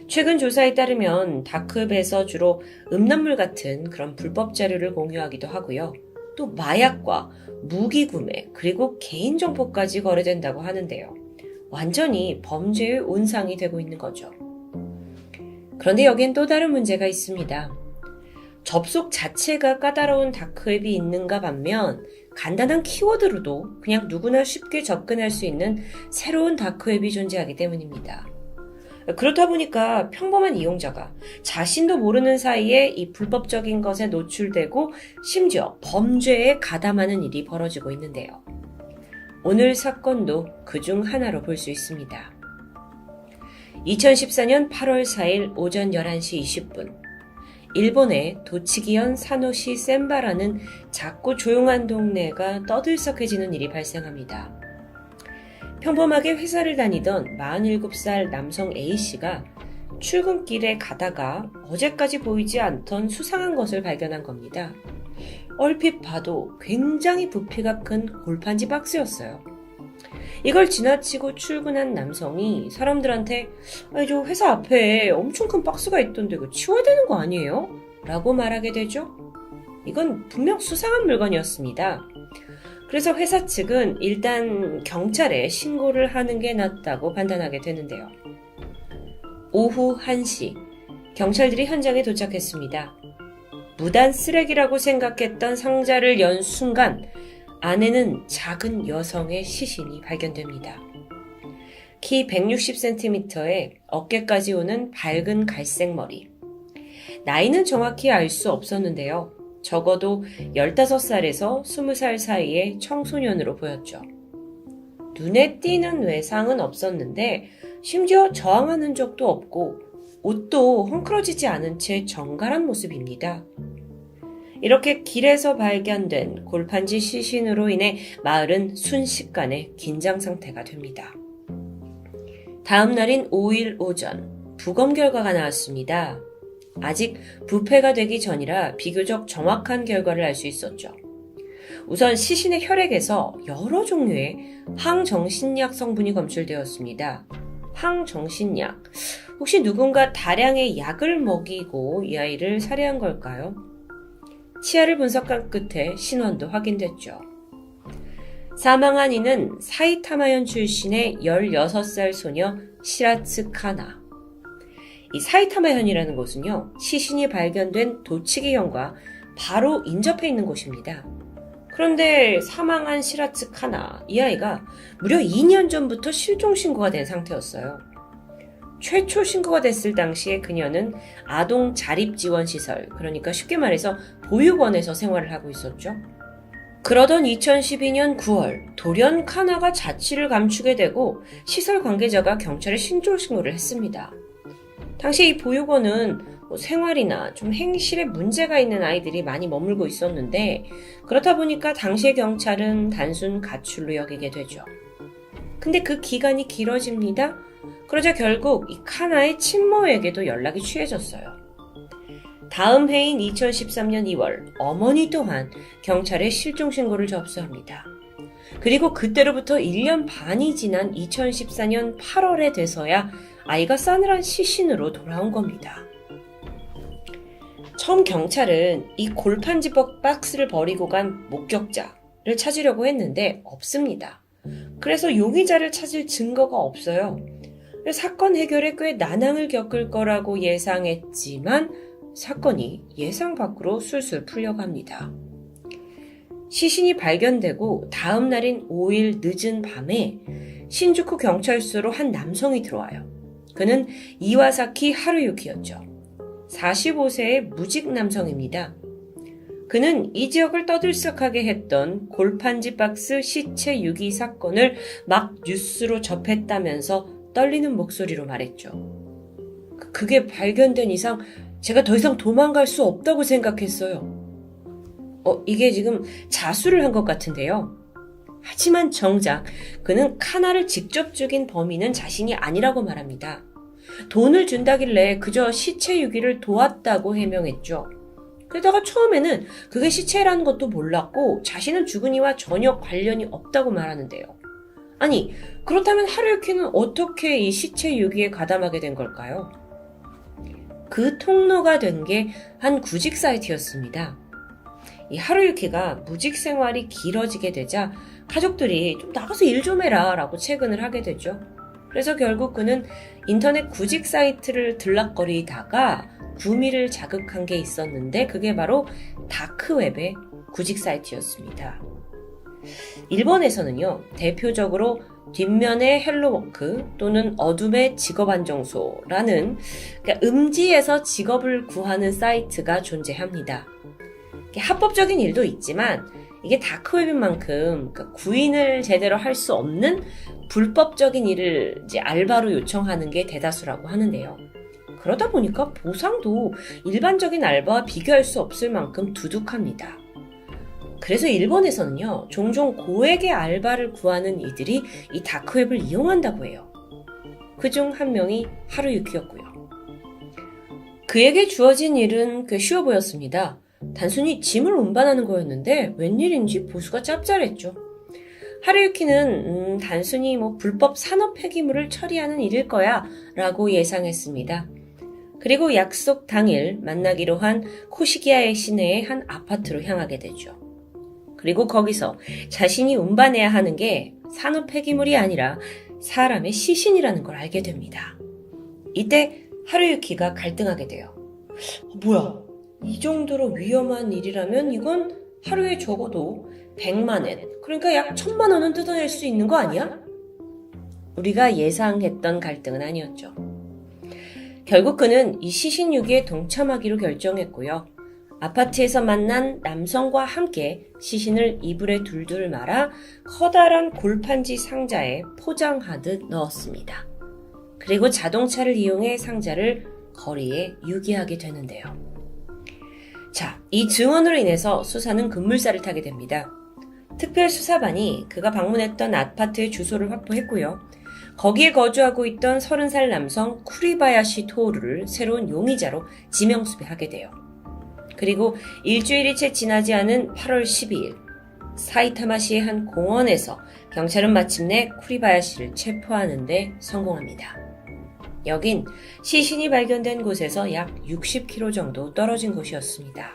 최근 조사에 따르면 다크웹에서 주로 음란물 같은 그런 불법 자료를 공유하기도 하고요. 또 마약과 무기 구매 그리고 개인정보까지 거래된다고 하는데요. 완전히 범죄의 온상이 되고 있는 거죠. 그런데 여긴 또 다른 문제가 있습니다. 접속 자체가 까다로운 다크웹이 있는가 반면 간단한 키워드로도 그냥 누구나 쉽게 접근할 수 있는 새로운 다크웹이 존재하기 때문입니다. 그렇다 보니까 평범한 이용자가 자신도 모르는 사이에 이 불법적인 것에 노출되고 심지어 범죄에 가담하는 일이 벌어지고 있는데요. 오늘 사건도 그중 하나로 볼 수 있습니다. 2014년 8월 4일 오전 11시 20분 일본의 도치기현 사노시 센바라는 작고 조용한 동네가 떠들썩해지는 일이 발생합니다. 평범하게 회사를 다니던 47살 남성 A씨가 출근길에 가다가 어제까지 보이지 않던 수상한 것을 발견한 겁니다. 얼핏 봐도 굉장히 부피가 큰 골판지 박스였어요. 이걸 지나치고 출근한 남성이 사람들한테 저 회사 앞에 엄청 큰 박스가 있던데 이거 치워야 되는 거 아니에요? 라고 말하게 되죠. 이건 분명 수상한 물건이었습니다. 그래서 회사 측은 일단 경찰에 신고를 하는 게 낫다고 판단하게 되는데요. 오후 1시 경찰들이 현장에 도착했습니다. 무단 쓰레기라고 생각했던 상자를 연 순간 안에는 작은 여성의 시신이 발견됩니다. 키 160cm에 어깨까지 오는 밝은 갈색 머리. 나이는 정확히 알 수 없었는데요. 적어도 15살에서 20살 사이의 청소년으로 보였죠. 눈에 띄는 외상은 없었는데 심지어 저항하는 적도 없고 옷도 헝클어지지 않은 채 정갈한 모습입니다. 이렇게 길에서 발견된 골판지 시신으로 인해 마을은 순식간에 긴장 상태가 됩니다. 다음 날인 5일 오전 부검 결과가 나왔습니다. 아직 부패가 되기 전이라 비교적 정확한 결과를 알 수 있었죠. 우선 시신의 혈액에서 여러 종류의 항정신약 성분이 검출되었습니다. 항정신약. 혹시 누군가 다량의 약을 먹이고 이 아이를 살해한 걸까요? 치아를 분석한 끝에 신원도 확인됐죠. 사망한 이는 사이타마현 출신의 16살 소녀 시라츠 카나. 이 사이타마현이라는 곳은요, 시신이 발견된 도치기현과 바로 인접해 있는 곳입니다. 그런데 사망한 시라츠 카나, 이 아이가 무려 2년 전부터 실종 신고가 된 상태였어요. 최초 신고가 됐을 당시에 그녀는 아동 자립지원시설, 그러니까 쉽게 말해서 보육원에서 생활을 하고 있었죠. 그러던 2012년 9월 돌연 카나가 자취를 감추게 되고 시설 관계자가 경찰에 실종 신고를 했습니다. 당시 이 보육원은 생활이나 좀 행실에 문제가 있는 아이들이 많이 머물고 있었는데, 그렇다 보니까 당시의 경찰은 단순 가출로 여기게 되죠. 근데 그 기간이 길어집니다. 그러자 결국 이 카나의 친모에게도 연락이 취해졌어요. 다음 해인 2013년 2월 어머니 또한 경찰에 실종 신고를 접수합니다. 그리고 그때로부터 1년 반이 지난 2014년 8월에 돼서야 아이가 싸늘한 시신으로 돌아온 겁니다. 처음 경찰은 이 골판지 박스를 버리고 간 목격자를 찾으려고 했는데 없습니다. 그래서 용의자를 찾을 증거가 없어요. 사건 해결에 꽤 난항을 겪을 거라고 예상했지만 사건이 예상 밖으로 술술 풀려갑니다. 시신이 발견되고 다음 날인 5일 늦은 밤에 신주쿠 경찰서로 한 남성이 들어와요. 그는 이와사키 하루유키였죠. 45세의 무직 남성입니다. 그는 이 지역을 떠들썩하게 했던 골판지 박스 시체 유기 사건을 막 뉴스로 접했다면서 떨리는 목소리로 말했죠. 그게 발견된 이상 제가 더 이상 도망갈 수 없다고 생각했어요. 이게 지금 자수를 한 것 같은데요. 하지만 정작 그는 카나를 직접 죽인 범인은 자신이 아니라고 말합니다. 돈을 준다길래 그저 시체 유기를 도왔다고 해명했죠. 게다가 처음에는 그게 시체라는 것도 몰랐고 자신은 죽은 이와 전혀 관련이 없다고 말하는데요. 아니, 그렇다면 하루유키는 어떻게 이 시체 유기에 가담하게 된 걸까요? 그 통로가 된 게 한 구직 사이트였습니다. 이 하루유키가 무직 생활이 길어지게 되자 가족들이 좀 나가서 일 좀 해라 라고 채근을 하게 되죠. 그래서 결국 그는 인터넷 구직 사이트를 들락거리다가 구미를 자극한 게 있었는데 그게 바로 다크웹의 구직 사이트였습니다. 일본에서는요, 대표적으로 뒷면의 헬로워크 또는 어둠의 직업안정소라는, 그러니까 음지에서 직업을 구하는 사이트가 존재합니다. 합법적인 일도 있지만 이게 다크웹인 만큼 그러니까 구인을 제대로 할 수 없는 불법적인 일을 이제 알바로 요청하는 게 대다수라고 하는데요. 그러다 보니까 보상도 일반적인 알바와 비교할 수 없을 만큼 두둑합니다. 그래서 일본에서는요, 종종 고액의 알바를 구하는 이들이 이 다크웹을 이용한다고 해요. 그중 한 명이 하루유키였고요. 그에게 주어진 일은 꽤 쉬워 보였습니다. 단순히 짐을 운반하는 거였는데 웬일인지 보수가 짭짤했죠. 하루유키는 단순히 불법 산업 폐기물을 처리하는 일일 거야 라고 예상했습니다. 그리고 약속 당일 만나기로 한 코시기야의 시내의 한 아파트로 향하게 되죠. 그리고 거기서 자신이 운반해야 하는 게 산업 폐기물이 아니라 사람의 시신이라는 걸 알게 됩니다. 이때 하루유키가 갈등하게 돼요. 뭐야? 이 정도로 위험한 일이라면 이건 하루에 적어도 100만엔, 그러니까 약 1000만 원은 뜯어낼 수 있는 거 아니야? 우리가 예상했던 갈등은 아니었죠. 결국 그는 이 시신 유기에 동참하기로 결정했고요. 아파트에서 만난 남성과 함께 시신을 이불에 둘둘 말아 커다란 골판지 상자에 포장하듯 넣었습니다. 그리고 자동차를 이용해 상자를 거리에 유기하게 되는데요. 자, 이 증언으로 인해서 수사는 급물살을 타게 됩니다. 특별수사반이 그가 방문했던 아파트의 주소를 확보했고요. 거기에 거주하고 있던 30살 남성 쿠리바야시 토오루를 새로운 용의자로 지명수배하게 돼요. 그리고 일주일이 채 지나지 않은 8월 12일 사이타마시의 한 공원에서 경찰은 마침내 쿠리바야시를 체포하는 데 성공합니다. 여긴 시신이 발견된 곳에서 약 60km 정도 떨어진 곳이었습니다.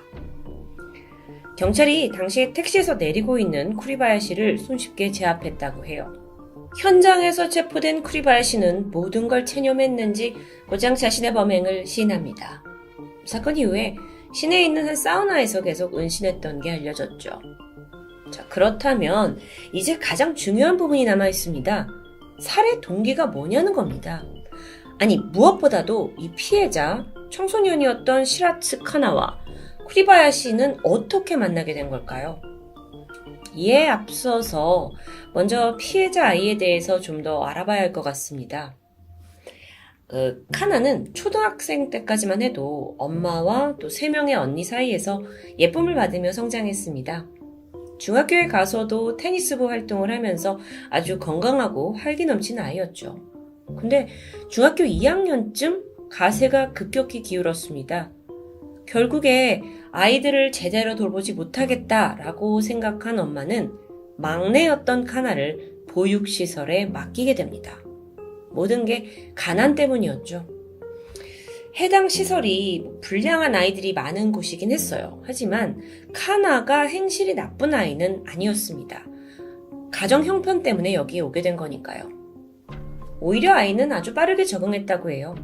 경찰이 당시 택시에서 내리고 있는 쿠리바야시를 손쉽게 제압했다고 해요. 현장에서 체포된 쿠리바야시는 모든 걸 체념했는지 곧장 자신의 범행을 시인합니다. 사건 이후에 시내에 있는 한 사우나에서 계속 은신했던 게 알려졌죠. 자, 그렇다면 이제 가장 중요한 부분이 남아 있습니다. 살해 동기가 뭐냐는 겁니다. 아니, 무엇보다도 이 피해자, 청소년이었던 시라츠 카나와 쿠리바야시는 어떻게 만나게 된 걸까요? 이에 앞서서 먼저 피해자 아이에 대해서 좀 더 알아봐야 할 것 같습니다. 카나는 초등학생 때까지만 해도 엄마와 또 3명의 언니 사이에서 예쁨을 받으며 성장했습니다. 중학교에 가서도 테니스부 활동을 하면서 아주 건강하고 활기 넘치는 아이였죠. 근데 중학교 2학년쯤 가세가 급격히 기울었습니다. 결국에 아이들을 제대로 돌보지 못하겠다라고 생각한 엄마는 막내였던 카나를 보육시설에 맡기게 됩니다. 모든 게 가난 때문이었죠. 해당 시설이 불량한 아이들이 많은 곳이긴 했어요. 하지만 카나가 행실이 나쁜 아이는 아니었습니다. 가정 형편 때문에 여기에 오게 된 거니까요. 오히려 아이는 아주 빠르게 적응했다고 해요.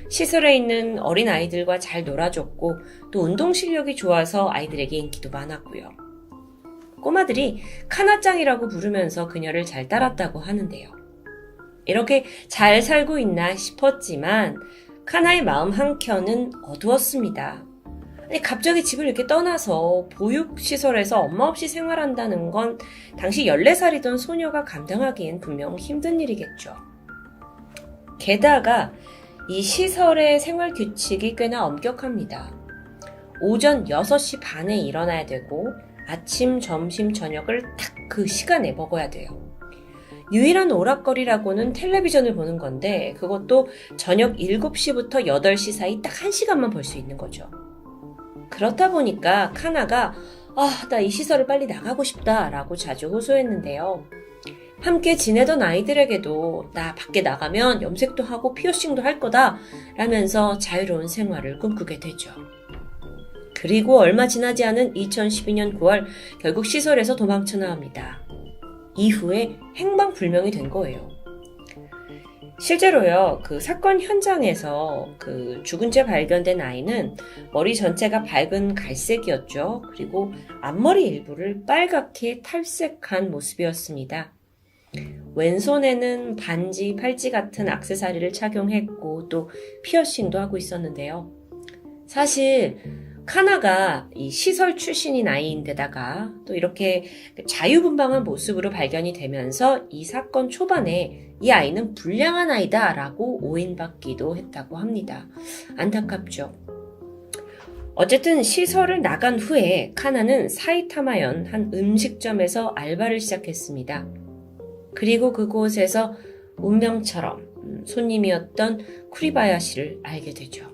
시설에 있는 어린 아이들과 잘 놀아줬고 또 운동 실력이 좋아서 아이들에게 인기도 많았고요. 꼬마들이 카나짱이라고 부르면서 그녀를 잘 따랐다고 하는데요. 이렇게 잘 살고 있나 싶었지만 카나의 마음 한켠은 어두웠습니다. 아니, 갑자기 집을 이렇게 떠나서 보육시설에서 엄마 없이 생활한다는 건 당시 14살이던 소녀가 감당하기엔 분명 힘든 일이겠죠. 게다가 이 시설의 생활 규칙이 꽤나 엄격합니다. 오전 6시 반에 일어나야 되고 아침, 점심, 저녁을 딱 그 시간에 먹어야 돼요. 유일한 오락거리라고는 텔레비전을 보는 건데 그것도 저녁 7시부터 8시 사이 딱 1시간만 볼 수 있는 거죠. 그렇다 보니까 카나가 나 이 시설을 빨리 나가고 싶다 라고 자주 호소했는데요. 함께 지내던 아이들에게도 나 밖에 나가면 염색도 하고 피어싱도 할 거다 라면서 자유로운 생활을 꿈꾸게 되죠. 그리고 얼마 지나지 않은 2012년 9월 결국 시설에서 도망쳐 나옵니다. 이후에 행방불명이 된 거예요. 실제로요, 그 사건 현장에서 그 죽은 채 발견된 아이는 머리 전체가 밝은 갈색이었죠. 그리고 앞머리 일부를 빨갛게 탈색한 모습이었습니다. 왼손에는 반지, 팔찌 같은 액세서리를 착용했고 또 피어싱도 하고 있었는데요. 사실 카나가 이 시설 출신인 아이인데다가 또 이렇게 자유분방한 모습으로 발견이 되면서 이 사건 초반에 이 아이는 불량한 아이다 라고 오인받기도 했다고 합니다. 안타깝죠. 어쨌든 시설을 나간 후에 카나는 사이타마현 한 음식점에서 알바를 시작했습니다. 그리고 그곳에서 운명처럼 손님이었던 쿠리바야시를 알게 되죠.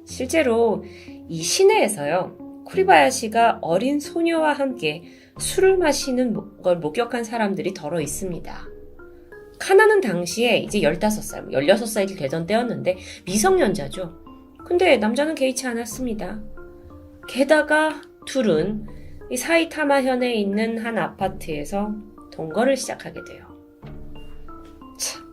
실제로 이 시내에서요, 쿠리바야시가 어린 소녀와 함께 술을 마시는 걸 목격한 사람들이 덜어 있습니다. 카나는 당시에 이제 15살, 16살이 되던 때였는데 미성년자죠. 근데 남자는 개의치 않았습니다. 게다가 둘은 이 사이타마현에 있는 한 아파트에서 동거를 시작하게 돼요. 참.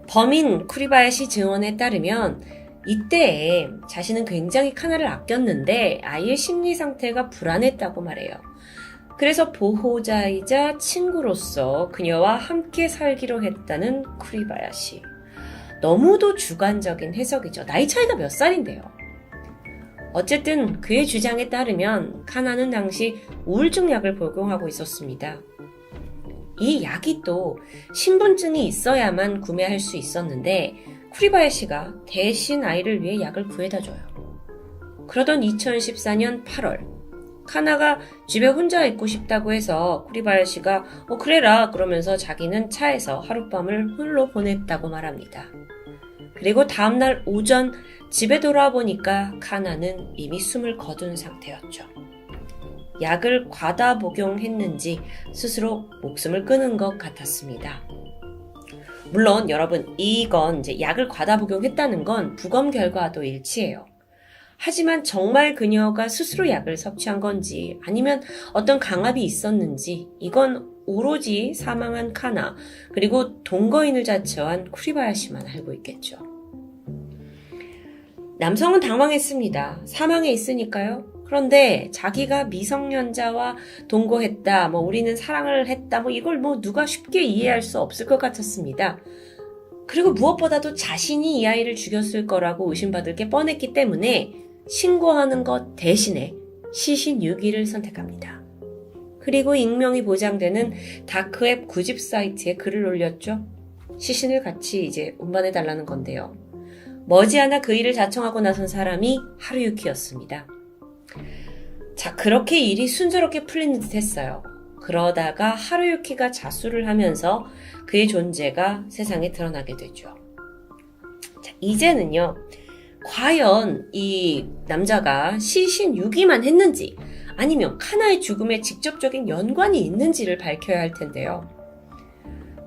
범인 쿠리바야시 증언에 따르면 이때에 자신은 굉장히 카나를 아꼈는데 아이의 심리 상태가 불안했다고 말해요. 그래서 보호자이자 친구로서 그녀와 함께 살기로 했다는 쿠리바야시. 너무도 주관적인 해석이죠. 나이 차이가 몇 살인데요. 어쨌든 그의 주장에 따르면 카나는 당시 우울증 약을 복용하고 있었습니다. 이 약이 또 신분증이 있어야만 구매할 수 있었는데 쿠리바야시가 대신 아이를 위해 약을 구해다 줘요. 그러던 2014년 8월 카나가 집에 혼자 있고 싶다고 해서 쿠리바야시가 그래라 그러면서 자기는 차에서 하룻밤을 홀로 보냈다고 말합니다. 그리고 다음날 오전 집에 돌아보니까 카나는 이미 숨을 거둔 상태였죠. 약을 과다 복용했는지 스스로 목숨을 끊은 것 같았습니다. 물론 여러분 이건 이제 약을 과다 복용했다는 건 부검 결과도 일치해요. 하지만 정말 그녀가 스스로 약을 섭취한 건지 아니면 어떤 강압이 있었는지 이건 오로지 사망한 카나 그리고 동거인을 자처한 쿠리바야시만 알고 있겠죠. 남성은 당황했습니다. 사망해 있으니까요. 그런데 자기가 미성년자와 동거했다, 우리는 사랑을 했다, 이걸 누가 쉽게 이해할 수 없을 것 같았습니다. 그리고 무엇보다도 자신이 이 아이를 죽였을 거라고 의심받을 게 뻔했기 때문에 신고하는 것 대신에 시신 유기를 선택합니다. 그리고 익명이 보장되는 다크웹 구집 사이트에 글을 올렸죠. 시신을 같이 이제 운반해달라는 건데요. 머지않아 그 일을 자청하고 나선 사람이 하루유키였습니다. 자, 그렇게 일이 순조롭게 풀리는 듯 했어요. 그러다가 하루유키가 자수를 하면서 그의 존재가 세상에 드러나게 되죠. 자, 이제는요. 과연 이 남자가 시신 유기만 했는지 아니면 카나의 죽음에 직접적인 연관이 있는지를 밝혀야 할 텐데요.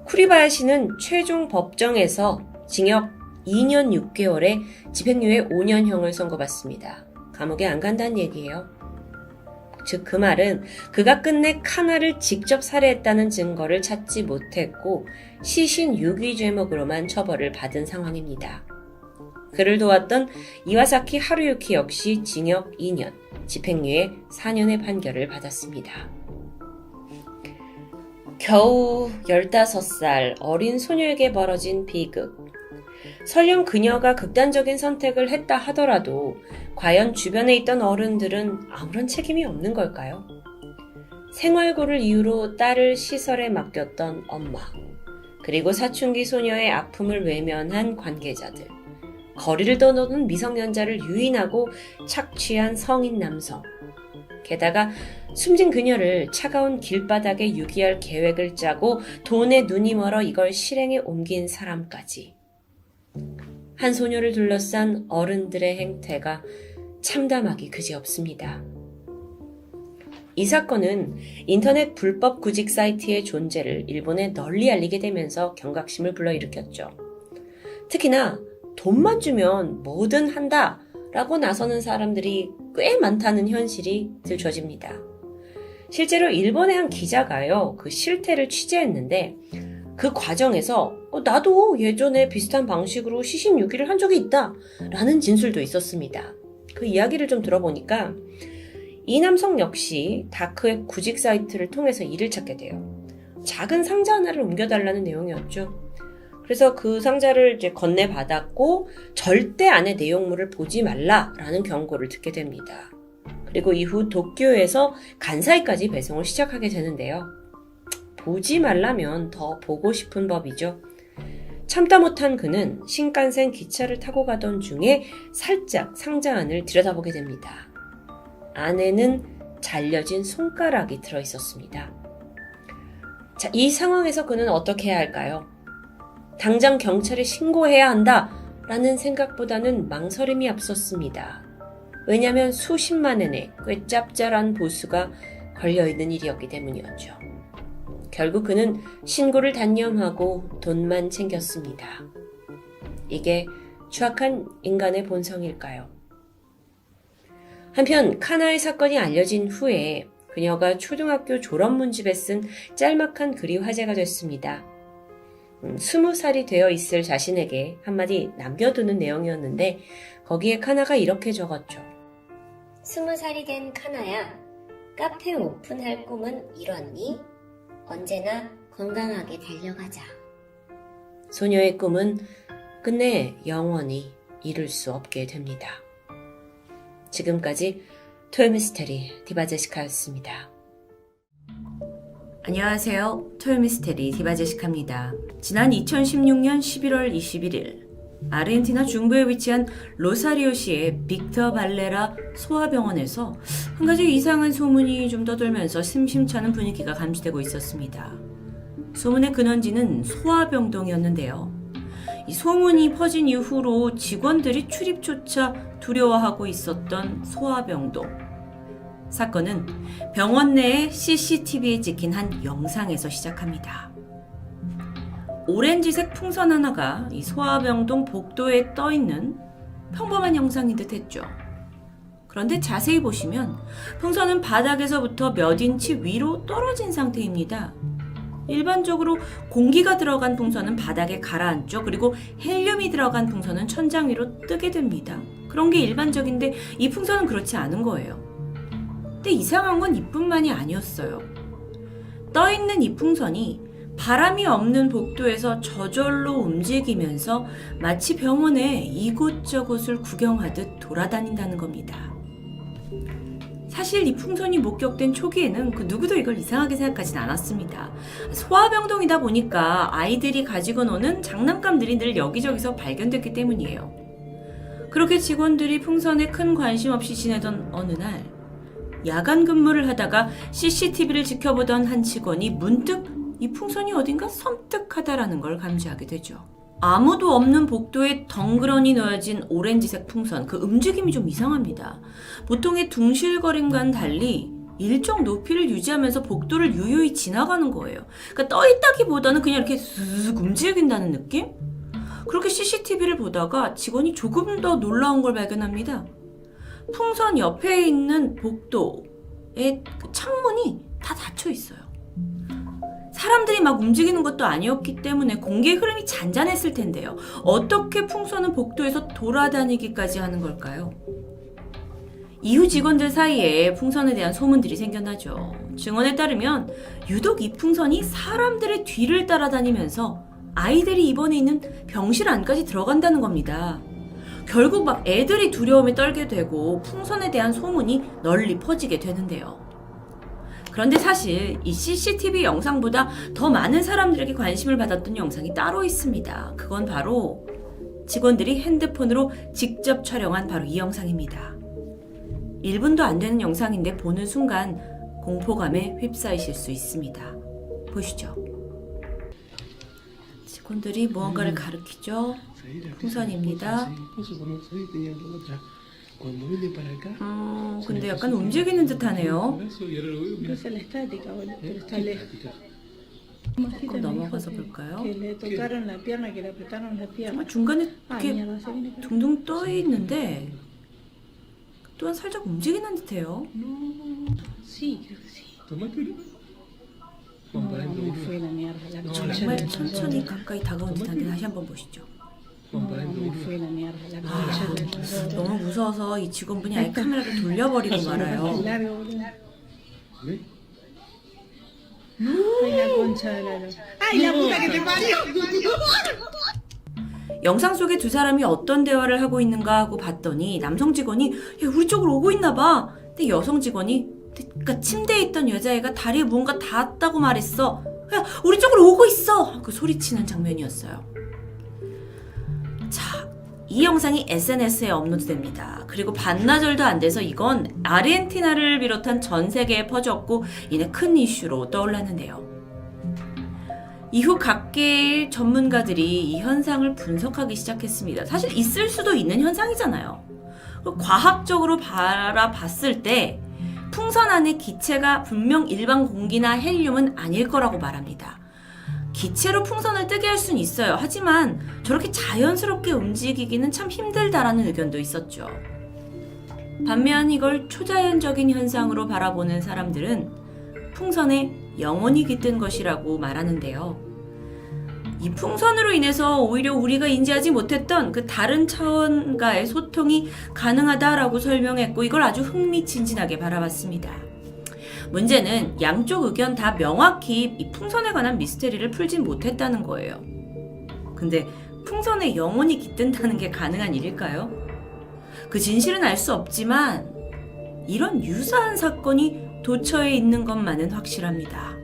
쿠리바야시는 최종 법정에서 징역 2년 6개월에 집행유예 5년형을 선고받습니다. 감옥에 안 간다는 얘기예요. 즉 그 말은 그가 끝내 카나를 직접 살해했다는 증거를 찾지 못했고 시신 유기 죄목으로만 처벌을 받은 상황입니다. 그를 도왔던 이와사키 하루유키 역시 징역 2년, 집행유예 4년의 판결을 받았습니다. 겨우 15살 어린 소녀에게 벌어진 비극. 설령 그녀가 극단적인 선택을 했다 하더라도 과연 주변에 있던 어른들은 아무런 책임이 없는 걸까요? 생활고를 이유로 딸을 시설에 맡겼던 엄마, 그리고 사춘기 소녀의 아픔을 외면한 관계자들, 거리를 떠도는 미성년자를 유인하고 착취한 성인 남성, 게다가 숨진 그녀를 차가운 길바닥에 유기할 계획을 짜고 돈에 눈이 멀어 이걸 실행에 옮긴 사람까지. 한 소녀를 둘러싼 어른들의 행태가 참담하기 그지없습니다. 이 사건은 인터넷 불법 구직 사이트의 존재를 일본에 널리 알리게 되면서 경각심을 불러일으켰죠. 특히나 돈만 주면 뭐든 한다 라고 나서는 사람들이 꽤 많다는 현실이 들춰집니다. 실제로 일본의 한 기자가요, 그 실태를 취재했는데 그 과정에서 나도 예전에 비슷한 방식으로 시신 유기를 한 적이 있다 라는 진술도 있었습니다. 그 이야기를 좀 들어보니까 이 남성 역시 다크웹 구직 사이트를 통해서 일을 찾게 돼요. 작은 상자 하나를 옮겨달라는 내용이었죠. 그래서 그 상자를 이제 건네받았고 절대 안에 내용물을 보지 말라라는 경고를 듣게 됩니다. 그리고 이후 도쿄에서 간사이까지 배송을 시작하게 되는데요. 보지 말라면 더 보고 싶은 법이죠. 참다 못한 그는 신칸센 기차를 타고 가던 중에 살짝 상자 안을 들여다보게 됩니다. 안에는 잘려진 손가락이 들어있었습니다. 자, 이 상황에서 그는 어떻게 해야 할까요? 당장 경찰에 신고해야 한다라는 생각보다는 망설임이 앞섰습니다. 왜냐하면 수십만 엔의 꽤 짭짤한 보수가 걸려있는 일이었기 때문이었죠. 결국 그는 신고를 단념하고 돈만 챙겼습니다. 이게 추악한 인간의 본성일까요? 한편 카나의 사건이 알려진 후에 그녀가 초등학교 졸업문집에 쓴 짤막한 글이 화제가 됐습니다. 20살이 되어 있을 자신에게 한마디 남겨두는 내용이었는데 거기에 카나가 이렇게 적었죠. 20살이 된 카나야, 카페 오픈할 꿈은 이뤘니? 언제나 건강하게 달려가자. 소녀의 꿈은 끝내 영원히 이룰 수 없게 됩니다. 지금까지 토요미스테리 디바제시카였습니다. 안녕하세요. 토요미스테리 디바제시카입니다. 지난 2016년 11월 21일 아르헨티나 중부에 위치한 로사리오시의 빅터 발레라 소아병원에서 한 가지 이상한 소문이 좀 떠돌면서 심심찮은 분위기가 감지되고 있었습니다. 소문의 근원지는 소아병동이었는데요. 이 소문이 퍼진 이후로 직원들이 출입조차 두려워하고 있었던 소아병동. 사건은 병원 내의 CCTV에 찍힌 한 영상에서 시작합니다. 오렌지색 풍선 하나가 이 소아병동 복도에 떠있는 평범한 영상인 듯 했죠. 그런데 자세히 보시면 풍선은 바닥에서부터 몇 인치 위로 떨어진 상태입니다. 일반적으로 공기가 들어간 풍선은 바닥에 가라앉죠. 그리고 헬륨이 들어간 풍선은 천장 위로 뜨게 됩니다. 그런 게 일반적인데 이 풍선은 그렇지 않은 거예요. 근데 이상한 건 이뿐만이 아니었어요. 떠있는 이 풍선이 바람이 없는 복도에서 저절로 움직이면서 마치 병원에 이곳저곳을 구경하듯 돌아다닌다는 겁니다. 사실 이 풍선이 목격된 초기에는 그 누구도 이걸 이상하게 생각하진 않았습니다. 소아병동이다 보니까 아이들이 가지고 노는 장난감들이 늘 여기저기서 발견됐기 때문이에요. 그렇게 직원들이 풍선에 큰 관심 없이 지내던 어느 날 야간 근무를 하다가 CCTV를 지켜보던 한 직원이 문득 이 풍선이 어딘가 섬뜩하다라는 걸 감지하게 되죠. 아무도 없는 복도에 덩그러니 놓여진 오렌지색 풍선, 그 움직임이 좀 이상합니다. 보통의 둥실거림과는 달리 일정 높이를 유지하면서 복도를 유유히 지나가는 거예요. 그러니까 떠있다기보다는 그냥 이렇게 쓱 움직인다는 느낌? 그렇게 CCTV를 보다가 직원이 조금 더 놀라운 걸 발견합니다. 풍선 옆에 있는 복도의 그 창문이 다 닫혀 있어요. 사람들이 막 움직이는 것도 아니었기 때문에 공기의 흐름이 잔잔했을 텐데요. 어떻게 풍선은 복도에서 돌아다니기까지 하는 걸까요? 이후 직원들 사이에 풍선에 대한 소문들이 생겨나죠. 증언에 따르면 유독 이 풍선이 사람들의 뒤를 따라다니면서 아이들이 입원해 있는 병실 안까지 들어간다는 겁니다. 결국 막 애들이 두려움에 떨게 되고 풍선에 대한 소문이 널리 퍼지게 되는데요. 그런데 사실 이 CCTV 영상보다 더 많은 사람들에게 관심을 받았던 영상이 따로 있습니다. 그건 바로 직원들이 핸드폰으로 직접 촬영한 바로 이 영상입니다. 1분도 안 되는 영상인데 보는 순간 공포감에 휩싸이실 수 있습니다. 보시죠. 직원들이 무언가를 가리키죠. 풍선입니다. 근데 약간 움직이는 듯하네요. 조금 넘어가서 볼까요? 정말 중간에 이렇게 둥둥 떠 있는데 또한 살짝 움직이는 듯해요. 정말 천천히 가까이 다가온 듯한데 다시 한번 보시죠. 너무 무서워서 이 직원분이 아예 카메라를 돌려버리고 말아요. 영상 속에 두 사람이 어떤 대화를 하고 있는가 하고 봤더니 남성 직원이 야, 우리 쪽으로 오고 있나 봐. 근데 여성 직원이 그러니까 침대에 있던 여자애가 다리에 뭔가 닿았다고 말했어. 야, 우리 쪽으로 오고 있어. 그 소리치는 장면이었어요. 자, 이 영상이 SNS에 업로드됩니다. 그리고 반나절도 안 돼서 이건 아르헨티나를 비롯한 전 세계에 퍼졌고 이내 큰 이슈로 떠올랐는데요. 이후 각계의 전문가들이 이 현상을 분석하기 시작했습니다. 사실 있을 수도 있는 현상이잖아요. 과학적으로 바라봤을 때 풍선 안에 기체가 분명 일반 공기나 헬륨은 아닐 거라고 말합니다. 기체로 풍선을 뜨게 할 수는 있어요. 하지만 저렇게 자연스럽게 움직이기는 참 힘들다라는 의견도 있었죠. 반면 이걸 초자연적인 현상으로 바라보는 사람들은 풍선에 영혼이 깃든 것이라고 말하는데요. 이 풍선으로 인해서 오히려 우리가 인지하지 못했던 그 다른 차원과의 소통이 가능하다라고 설명했고 이걸 아주 흥미진진하게 바라봤습니다. 문제는 양쪽 의견 다 명확히 이 풍선에 관한 미스테리를 풀진 못했다는 거예요. 근데 풍선에 영혼이 깃든다는 게 가능한 일일까요? 그 진실은 알 수 없지만 이런 유사한 사건이 도처에 있는 것만은 확실합니다.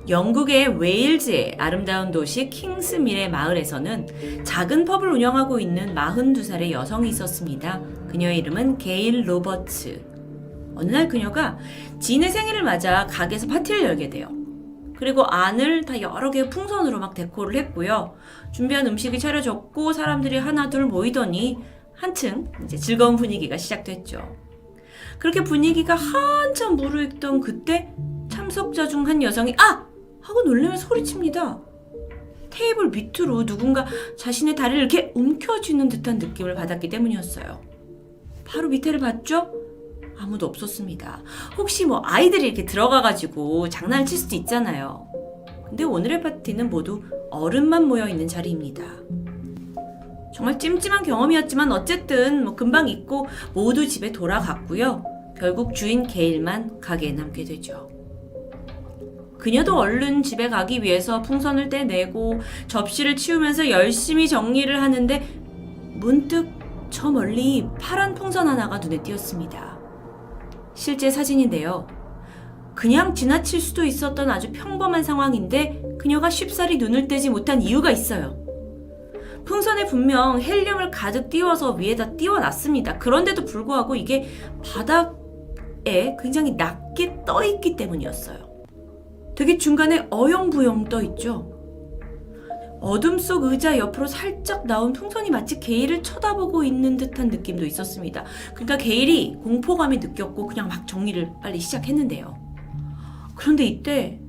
영국의 웨일즈의 아름다운 도시 킹스밀의 마을에서는 작은 펍을 운영하고 있는 42살의 여성이 있었습니다. 그녀의 이름은 게일 로버츠. 어느 날 그녀가 지인의 생일을 맞아 가게에서 파티를 열게 돼요. 그리고 안을 다 여러 개의 풍선으로 막 데코를 했고요. 준비한 음식이 차려졌고 사람들이 하나 둘 모이더니 한층 이제 즐거운 분위기가 시작됐죠. 그렇게 분위기가 한참 무르익던 그때 참석자 중 한 여성이 아! 하고 놀라며 소리칩니다. 테이블 밑으로 누군가 자신의 다리를 이렇게 움켜쥐는 듯한 느낌을 받았기 때문이었어요. 바로 밑에를 봤죠? 아무도 없었습니다. 혹시 뭐 아이들이 이렇게 들어가가지고 장난을 칠 수도 있잖아요. 근데 오늘의 파티는 모두 어른만 모여있는 자리입니다. 정말 찜찜한 경험이었지만 어쨌든 뭐 금방 잊고 모두 집에 돌아갔고요. 결국 주인 게일만 가게에 남게 되죠. 그녀도 얼른 집에 가기 위해서 풍선을 떼내고 접시를 치우면서 열심히 정리를 하는데 문득 저 멀리 파란 풍선 하나가 눈에 띄었습니다. 실제 사진인데요. 그냥 지나칠 수도 있었던 아주 평범한 상황인데 그녀가 쉽사리 눈을 떼지 못한 이유가 있어요. 풍선에 분명 헬륨을 가득 띄워서 위에다 띄워놨습니다. 그런데도 불구하고 이게 바닥에 굉장히 낮게 떠있기 때문이었어요. 되게 중간에 어영부영 떠있죠. 어둠 속 의자 옆으로 살짝 나온 풍선이 마치 게일을 쳐다보고 있는 듯한 느낌도 있었습니다. 그러니까 게일이 공포감이 느꼈고 그냥 막 정리를 빨리 시작했는데요. 그런데 이때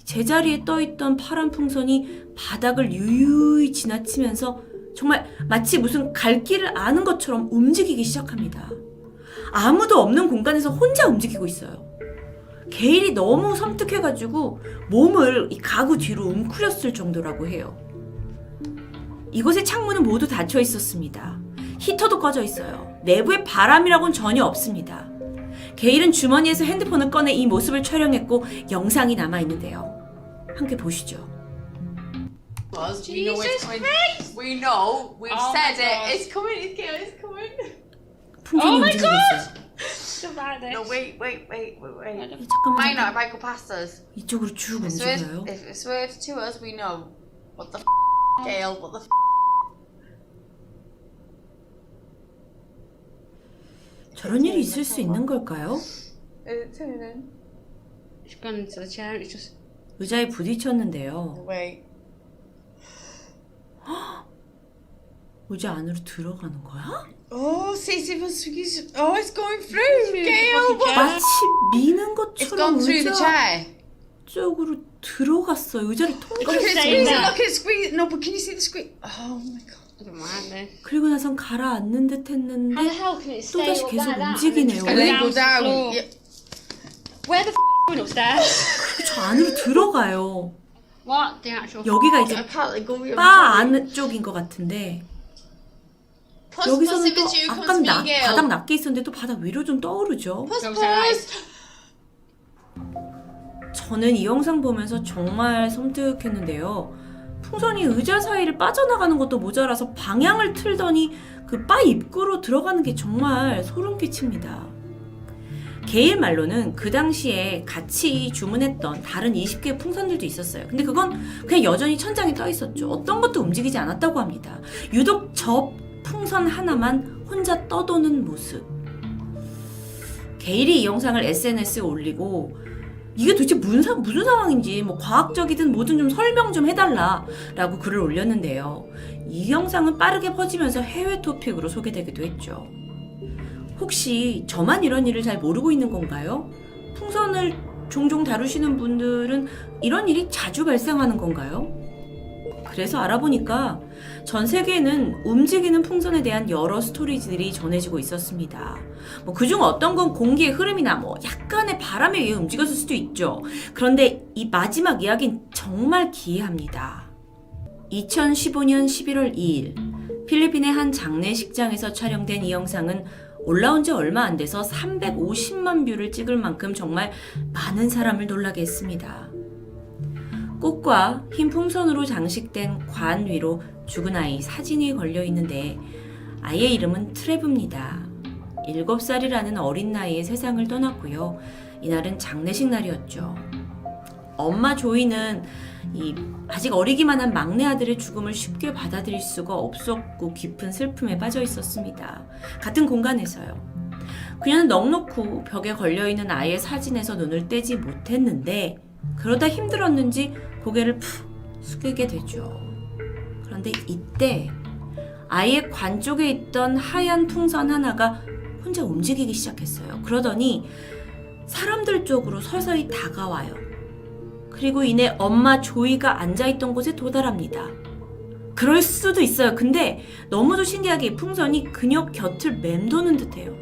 제자리에 떠있던 파란 풍선이 바닥을 유유히 지나치면서 정말 마치 무슨 갈 길을 아는 것처럼 움직이기 시작합니다. 아무도 없는 공간에서 혼자 움직이고 있어요. 게일이 너무 섬뜩해가지고 몸을 이 가구 뒤로 웅크렸을 정도라고 해요. 이곳의 창문은 모두 닫혀 있었습니다. 히터도 꺼져 있어요. 내부에 바람이라고는 전혀 없습니다. 게일은 주머니에서 핸드폰을 꺼내 이 모습을 촬영했고 영상이 남아있는데요. 함께 보시죠. We know it's coming. We know. We've said it. It's coming. It's coming. 풍선이 움직이고 있어요. No, wait. 잠깐만. Might not. It might go past us. 이쪽으로 쭉 If it 움직여요. swerves, if it swerves to us, we know. What the Gale? What the 저런 일이 있을 수 있는 걸까요? Is it turning? She's gone into the chair and it's just 의자에 부딪혔는데요. Wait. 의자 안으로 들어가는 거야? Oh, oh, it's going through. Gale, what? 마치 미는 It's 것처럼 gone through the 의자 chair. 쪽으로 들어갔어요. 의자를 통과했어요. Look at saying the that. look at the screen. No, but can you see the screen? Oh my god. I don't mind this. 그리고 나선 가라앉는 듯 How the 했는데 hell can it stay 또다시 up 계속 like that? 움직이네요. And then And just then go down to the down. floor? Yeah. Where the going upstairs? 저 안으로 들어가요. What the actual? 여기가 이제 I can't let go of your 바 안쪽인 것 같은데 Puss, 여기서는 또 puss, if it's you, come 아까 to me, Gale. 바닥 낮게 있었는데 또 바닥 위로 좀 떠오르죠. Puss, Goes out. puss. 저는 이 영상 보면서 정말 섬뜩했는데요. 풍선이 의자 사이를 빠져나가는 것도 모자라서 방향을 틀더니 그 바 입구로 들어가는 게 정말 소름 끼칩니다. 게일 말로는 그 당시에 같이 주문했던 다른 20개의 풍선들도 있었어요. 근데 그건 그냥 여전히 천장에 떠 있었죠. 어떤 것도 움직이지 않았다고 합니다. 유독 저 풍선 하나만 혼자 떠도는 모습. 게일이 이 영상을 SNS에 올리고 이게 도대체 무슨 상황인지 뭐 과학적이든 뭐든 좀 설명 좀 해달라 라고 글을 올렸는데요. 이 영상은 빠르게 퍼지면서 해외 토픽으로 소개되기도 했죠. 혹시 저만 이런 일을 잘 모르고 있는 건가요? 풍선을 종종 다루시는 분들은 이런 일이 자주 발생하는 건가요? 그래서 알아보니까 전 세계에는 움직이는 풍선에 대한 여러 스토리들이 전해지고 있었습니다. 뭐 그중 어떤 건 공기의 흐름이나 뭐 약간의 바람에 의해 움직였을 수도 있죠. 그런데 이 마지막 이야기는 정말 기이합니다. 2015년 11월 2일 필리핀의 한 장례식장에서 촬영된 이 영상은 올라온 지 얼마 안 돼서 350만 뷰를 찍을 만큼 정말 많은 사람을 놀라게 했습니다. 꽃과 흰 풍선으로 장식된 관 위로 죽은 아이 사진이 걸려 있는데 아이의 이름은 트레브입니다. 7살이라는 어린 나이에 세상을 떠났고요. 이날은 장례식 날이었죠. 엄마 조이는 이 아직 어리기만 한 막내 아들의 죽음을 쉽게 받아들일 수가 없었고 깊은 슬픔에 빠져 있었습니다. 같은 공간에서요. 그녀는 넋놓고 벽에 걸려있는 아이의 사진에서 눈을 떼지 못했는데 그러다 힘들었는지 고개를 푹 숙이게 되죠. 그런데 이때 아이의 관 쪽에 있던 하얀 풍선 하나가 혼자 움직이기 시작했어요. 그러더니 사람들 쪽으로 서서히 다가와요. 그리고 이내 엄마 조이가 앉아있던 곳에 도달합니다. 그럴 수도 있어요. 근데 너무도 신기하게 풍선이 그녀 곁을 맴도는 듯해요.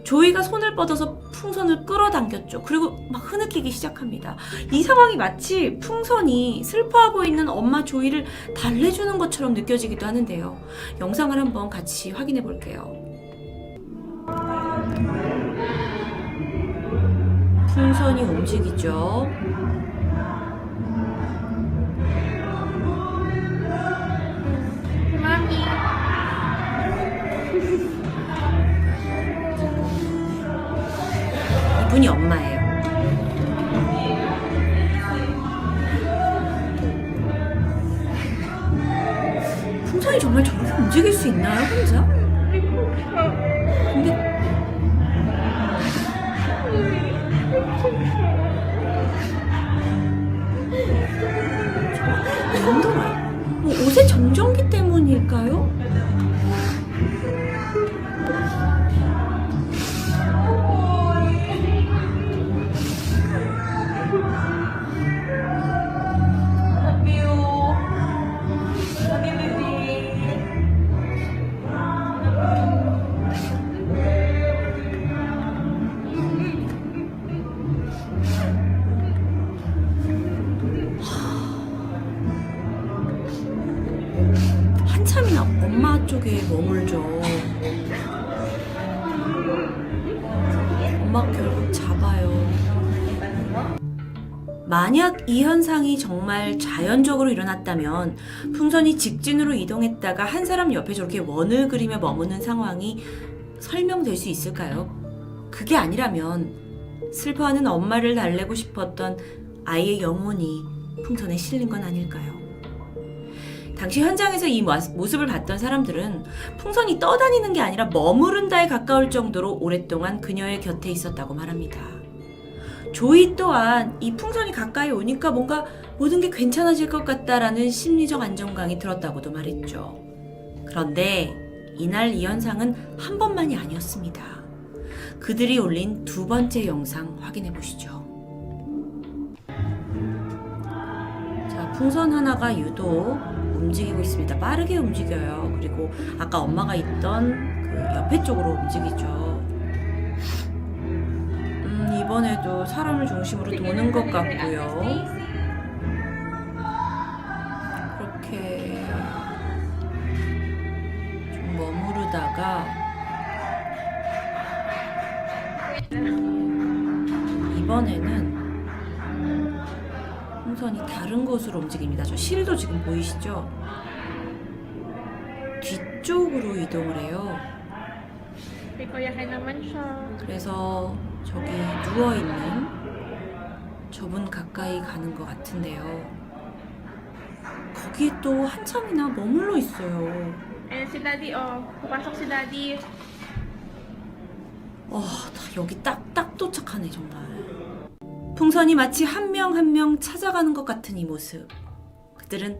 조이가 손을 뻗어서 풍선을 끌어당겼죠. 그리고 막 흐느끼기 시작합니다. 이 상황이 마치 풍선이 슬퍼하고 있는 엄마 조이를 달래주는 것처럼 느껴지기도 하는데요. 영상을 한번 같이 확인해 볼게요. 풍선이 움직이죠. Mommy. 이분이 엄마예요. 풍선이 정말 저렇게 움직일 수 있나요, 혼자? 근데 랜덤 뭐 옷의 정전기 때문일까요? 한참이나 엄마 쪽에 머물죠. 엄마가 결국 잡아요. 만약 이 현상이 정말 자연적으로 일어났다면 풍선이 직진으로 이동했다가 한 사람 옆에 저렇게 원을 그리며 머무는 상황이 설명될 수 있을까요? 그게 아니라면 슬퍼하는 엄마를 달래고 싶었던 아이의 영혼이 풍선에 실린 건 아닐까요? 당시 현장에서 이 모습을 봤던 사람들은 풍선이 떠다니는 게 아니라 머무른다에 가까울 정도로 오랫동안 그녀의 곁에 있었다고 말합니다. 조이 또한 이 풍선이 가까이 오니까 뭔가 모든 게 괜찮아질 것 같다라는 심리적 안정감이 들었다고도 말했죠. 그런데 이날 이 현상은 한 번만이 아니었습니다. 그들이 올린 두 번째 영상 확인해 보시죠. 자, 풍선 하나가 유독 움직이고 있습니다. 빠르게 움직여요. 그리고 아까 엄마가 있던 그 옆에 쪽으로 움직이죠. 이번에도 사람을 중심으로 도는 것 같고요. 그렇게 좀 머무르다가 이번에는 풍선이 다른 곳으로 움직입니다. 저 실도 지금 보이시죠? 뒤쪽으로 이동을 해요. 그래서 저기 누워있는 저분 가까이 가는 것 같은데요. 거기에 또 한참이나 머물러 있어요. Si Daddy, papasok si Daddy. 다 여기 딱 도착하네 정말. 풍선이 마치 한 명 한 명 찾아가는 것 같은 이 모습. 그들은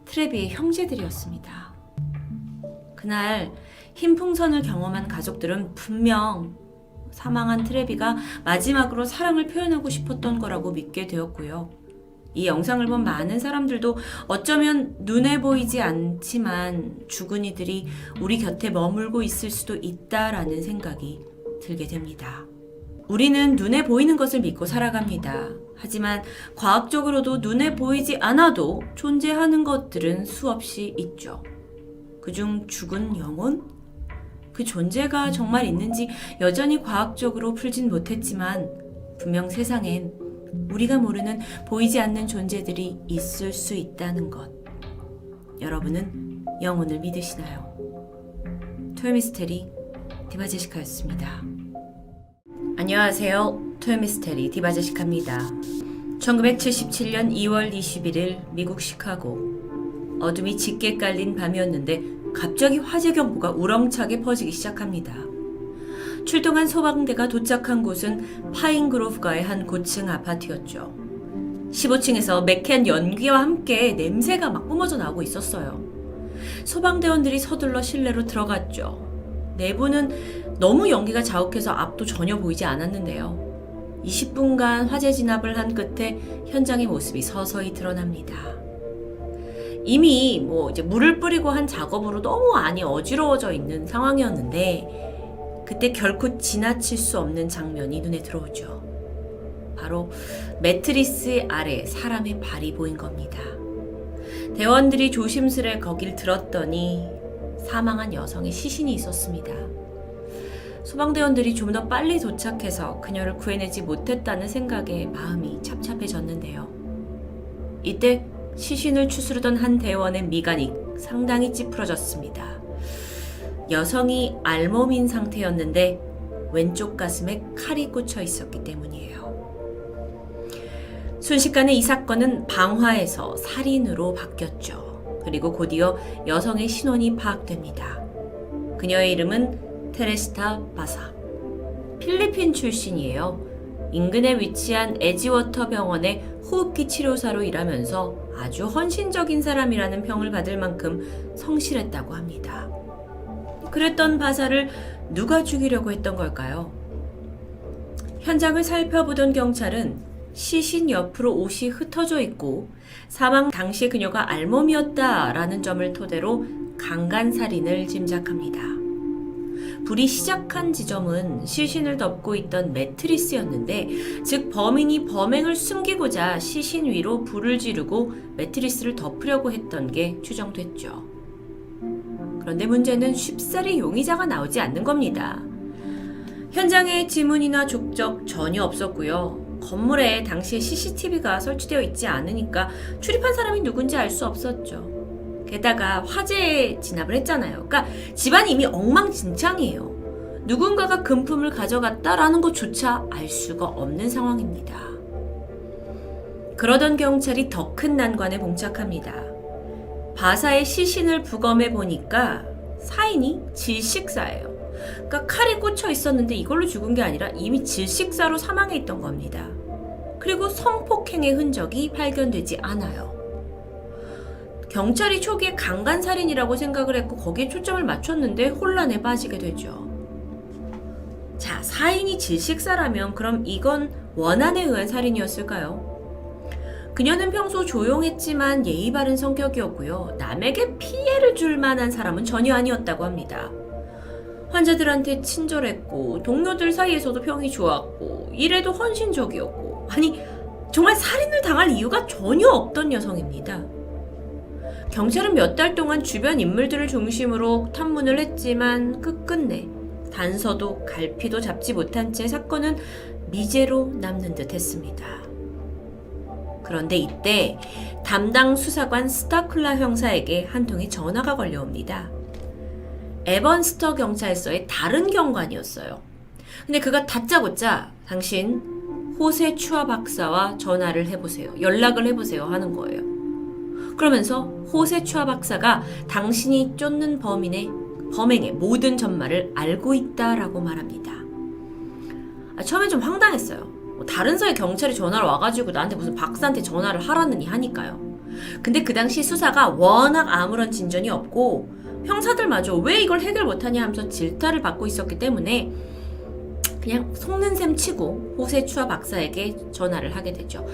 트레비의 형제들이었습니다. 그날 흰 풍선을 경험한 가족들은 분명 사망한 트레비가 마지막으로 사랑을 표현하고 싶었던 거라고 믿게 되었고요. 이 영상을 본 많은 사람들도 어쩌면 눈에 보이지 않지만 죽은 이들이 우리 곁에 머물고 있을 수도 있다라는 생각이 들게 됩니다. 우리는 눈에 보이는 것을 믿고 살아갑니다. 하지만 과학적으로도 눈에 보이지 않아도 존재하는 것들은 수없이 있죠. 그중 죽은 영혼? 그 존재가 정말 있는지 여전히 과학적으로 풀진 못했지만 분명 세상엔 우리가 모르는 보이지 않는 존재들이 있을 수 있다는 것. 여러분은 영혼을 믿으시나요? 토요미스테리 디바제시카였습니다. 안녕하세요. 토요미스테리 디바제시카입니다. 1977년 2월 21일 미국 시카고. 어둠이 짙게 깔린 밤이었는데 갑자기 화재 경보가 우렁차게 퍼지기 시작합니다. 출동한 소방대가 도착한 곳은 파인그로브가의 한 고층 아파트였죠. 15층에서 매캐한 연기와 함께 냄새가 막 뿜어져 나오고 있었어요. 소방대원들이 서둘러 실내로 들어갔죠. 내부는 너무 연기가 자욱해서 앞도 전혀 보이지 않았는데요. 20분간 화재 진압을 한 끝에 현장의 모습이 서서히 드러납니다. 이미 뭐 이제 물을 뿌리고 한 작업으로 너무 안이 어지러워져 있는 상황이었는데 그때 결코 지나칠 수 없는 장면이 눈에 들어오죠. 바로 매트리스 아래 사람의 발이 보인 겁니다. 대원들이 조심스레 거길 들었더니 사망한 여성의 시신이 있었습니다. 소방대원들이 좀 더 빨리 도착해서 그녀를 구해내지 못했다는 생각에 마음이 착잡해졌는데요. 이때 시신을 추스르던 한 대원의 미간이 상당히 찌푸러졌습니다. 여성이 알몸인 상태였는데 왼쪽 가슴에 칼이 꽂혀 있었기 때문이에요. 순식간에 이 사건은 방화에서 살인으로 바뀌었죠. 그리고 곧이어 여성의 신원이 파악됩니다. 그녀의 이름은 테레시타 바사. 필리핀 출신이에요. 인근에 위치한 에지워터 병원의 호흡기 치료사로 일하면서 아주 헌신적인 사람이라는 평을 받을 만큼 성실했다고 합니다. 그랬던 바사를 누가 죽이려고 했던 걸까요? 현장을 살펴보던 경찰은 시신 옆으로 옷이 흩어져 있고 사망 당시 그녀가 알몸이었다라는 점을 토대로 강간살인을 짐작합니다. 불이 시작한 지점은 시신을 덮고 있던 매트리스였는데, 즉 범인이 범행을 숨기고자 시신 위로 불을 지르고 매트리스를 덮으려고 했던 게 추정됐죠. 그런데 문제는 쉽사리 용의자가 나오지 않는 겁니다. 현장에 지문이나 족적 전혀 없었고요. 건물에 당시에 CCTV가 설치되어 있지 않으니까 출입한 사람이 누군지 알 수 없었죠. 게다가 화재에 진압을 했잖아요. 그러니까 집안이 이미 엉망진창이에요. 누군가가 금품을 가져갔다라는 것조차 알 수가 없는 상황입니다. 그러던 경찰이 더 큰 난관에 봉착합니다. 바사의 시신을 부검해 보니까 사인이 질식사예요. 그러니까 칼이 꽂혀 있었는데 이걸로 죽은 게 아니라 이미 질식사로 사망해 있던 겁니다. 그리고 성폭행의 흔적이 발견되지 않아요. 경찰이 초기에 강간살인이라고 생각을 했고 거기에 초점을 맞췄는데 혼란에 빠지게 되죠. 자, 사인이 질식사라면 그럼 이건 원한에 의한 살인이었을까요? 그녀는 평소 조용했지만 예의 바른 성격이었고요. 남에게 피해를 줄 만한 사람은 전혀 아니었다고 합니다. 환자들한테 친절했고 동료들 사이에서도 평이 좋았고 일에도 헌신적이었고, 아니 정말 살인을 당할 이유가 전혀 없던 여성입니다. 경찰은 몇 달 동안 주변 인물들을 중심으로 탐문을 했지만 끝끝내 단서도 갈피도 잡지 못한 채 사건은 미제로 남는 듯 했습니다. 그런데 이때 담당 수사관 스타클라 형사에게 한 통의 전화가 걸려옵니다. 에번스터 경찰서의 다른 경관이었어요. 근데 그가 다짜고짜 당신 호세 추아 박사와 전화를 해보세요. 연락을 해보세요 하는 거예요. 그러면서 호세 추아 박사가 당신이 쫓는 범행의 모든 전말을 알고 있다라고 말합니다. 처음엔 좀 황당했어요. 다른 서의 경찰이 전화를 와가지고 나한테 무슨 박사한테 전화를 하라느니 하니까요. 근데 그 당시 수사가 워낙 아무런 진전이 없고 형사들마저 왜 이걸 해결 못하냐 하면서 질타를 받고 있었기 때문에 그냥 속는 셈 치고 호세 추아 박사에게 전화를 하게 되죠.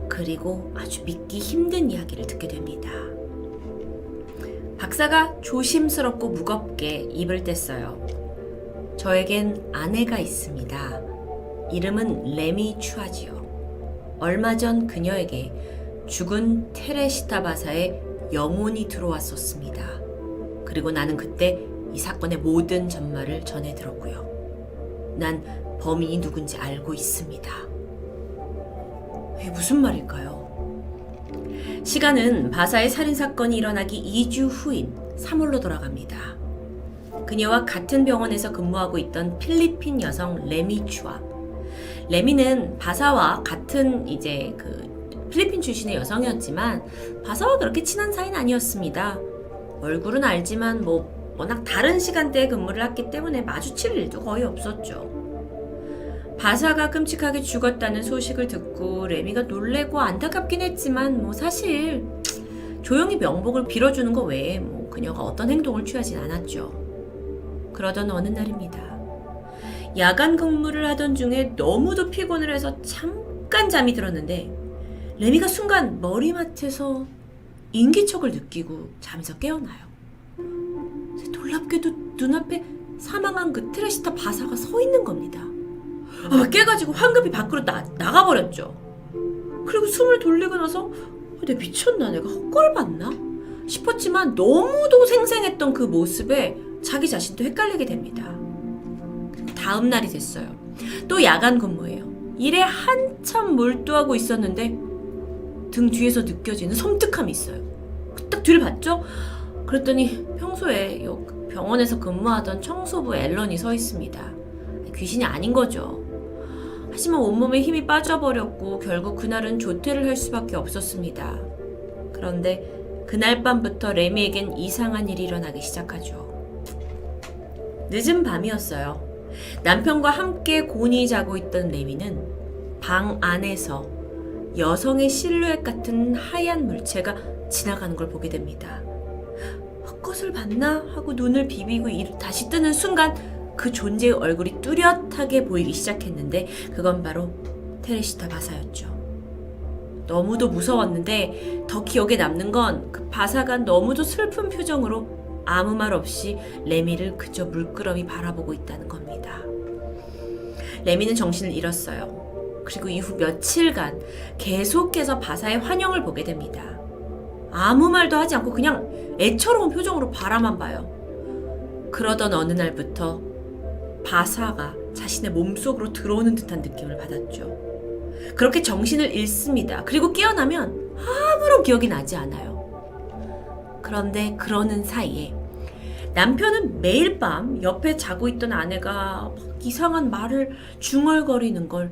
그리고 아주 믿기 힘든 이야기를 듣게 됩니다. 박사가 조심스럽고 무겁게 입을 뗐어요. 저에겐 아내가 있습니다. 이름은 레미 추아지요. 얼마 전 그녀에게 죽은 테레시타 바사의 영혼이 들어왔었습니다. 그리고 나는 그때 이 사건의 모든 전말을 전해 들었고요. 난 범인이 누군지 알고 있습니다. 이게 무슨 말일까요? 시간은 바사의 살인사건이 일어나기 2주 후인 3월로 돌아갑니다. 그녀와 같은 병원에서 근무하고 있던 필리핀 여성 레미 추아. 레미는 바사와 같은 필리핀 출신의 여성이었지만 바사와 그렇게 친한 사이는 아니었습니다. 얼굴은 알지만 워낙 다른 시간대에 근무를 했기 때문에 마주칠 일도 거의 없었죠. 바사가 끔찍하게 죽었다는 소식을 듣고 레미가 놀래고 안타깝긴 했지만 사실 조용히 명복을 빌어주는 것 외에 그녀가 어떤 행동을 취하진 않았죠. 그러던 어느 날입니다. 야간 근무를 하던 중에 너무도 피곤을 해서 잠깐 잠이 들었는데 레미가 순간 머리맡에서 인기척을 느끼고 잠에서 깨어나요. 놀랍게도 눈앞에 사망한 그 테레시타 바사가 서 있는 겁니다. 깨가지고 황급히 밖으로 나가버렸죠. 그리고 숨을 돌리고 나서 내가 미쳤나, 내가 헛걸봤나 싶었지만 너무도 생생했던 그 모습에 자기 자신도 헷갈리게 됩니다. 다음 날이 됐어요. 또 야간 근무예요. 일에 한참 몰두하고 있었는데 등 뒤에서 느껴지는 섬뜩함이 있어요. 딱 뒤를 봤죠? 그랬더니 평소에 병원에서 근무하던 청소부 앨런이 서 있습니다. 귀신이 아닌 거죠. 하지만 온몸에 힘이 빠져버렸고 결국 그날은 조퇴를 할 수밖에 없었습니다. 그런데 그날 밤부터 레미에겐 이상한 일이 일어나기 시작하죠. 늦은 밤이었어요. 남편과 함께 곤히 자고 있던 레미는 방 안에서 여성의 실루엣 같은 하얀 물체가 지나가는 걸 보게 됩니다. 헛것을 봤나 하고 눈을 비비고 다시 뜨는 순간 그 존재의 얼굴이 뚜렷하게 보이기 시작했는데 그건 바로 테레시타 바사였죠. 너무도 무서웠는데 더 기억에 남는 건 그 바사가 너무도 슬픈 표정으로 아무 말 없이 레미를 그저 물끄러미 바라보고 있다는 겁니다. 레미는 정신을 잃었어요. 그리고 이후 며칠간 계속해서 바사의 환영을 보게 됩니다. 아무 말도 하지 않고 그냥 애처로운 표정으로 바라만 봐요. 그러던 어느 날부터 바사가 자신의 몸속으로 들어오는 듯한 느낌을 받았죠. 그렇게 정신을 잃습니다. 그리고 깨어나면 아무런 기억이 나지 않아요. 그런데 그러는 사이에 남편은 매일 밤 옆에 자고 있던 아내가 막 이상한 말을 중얼거리는 걸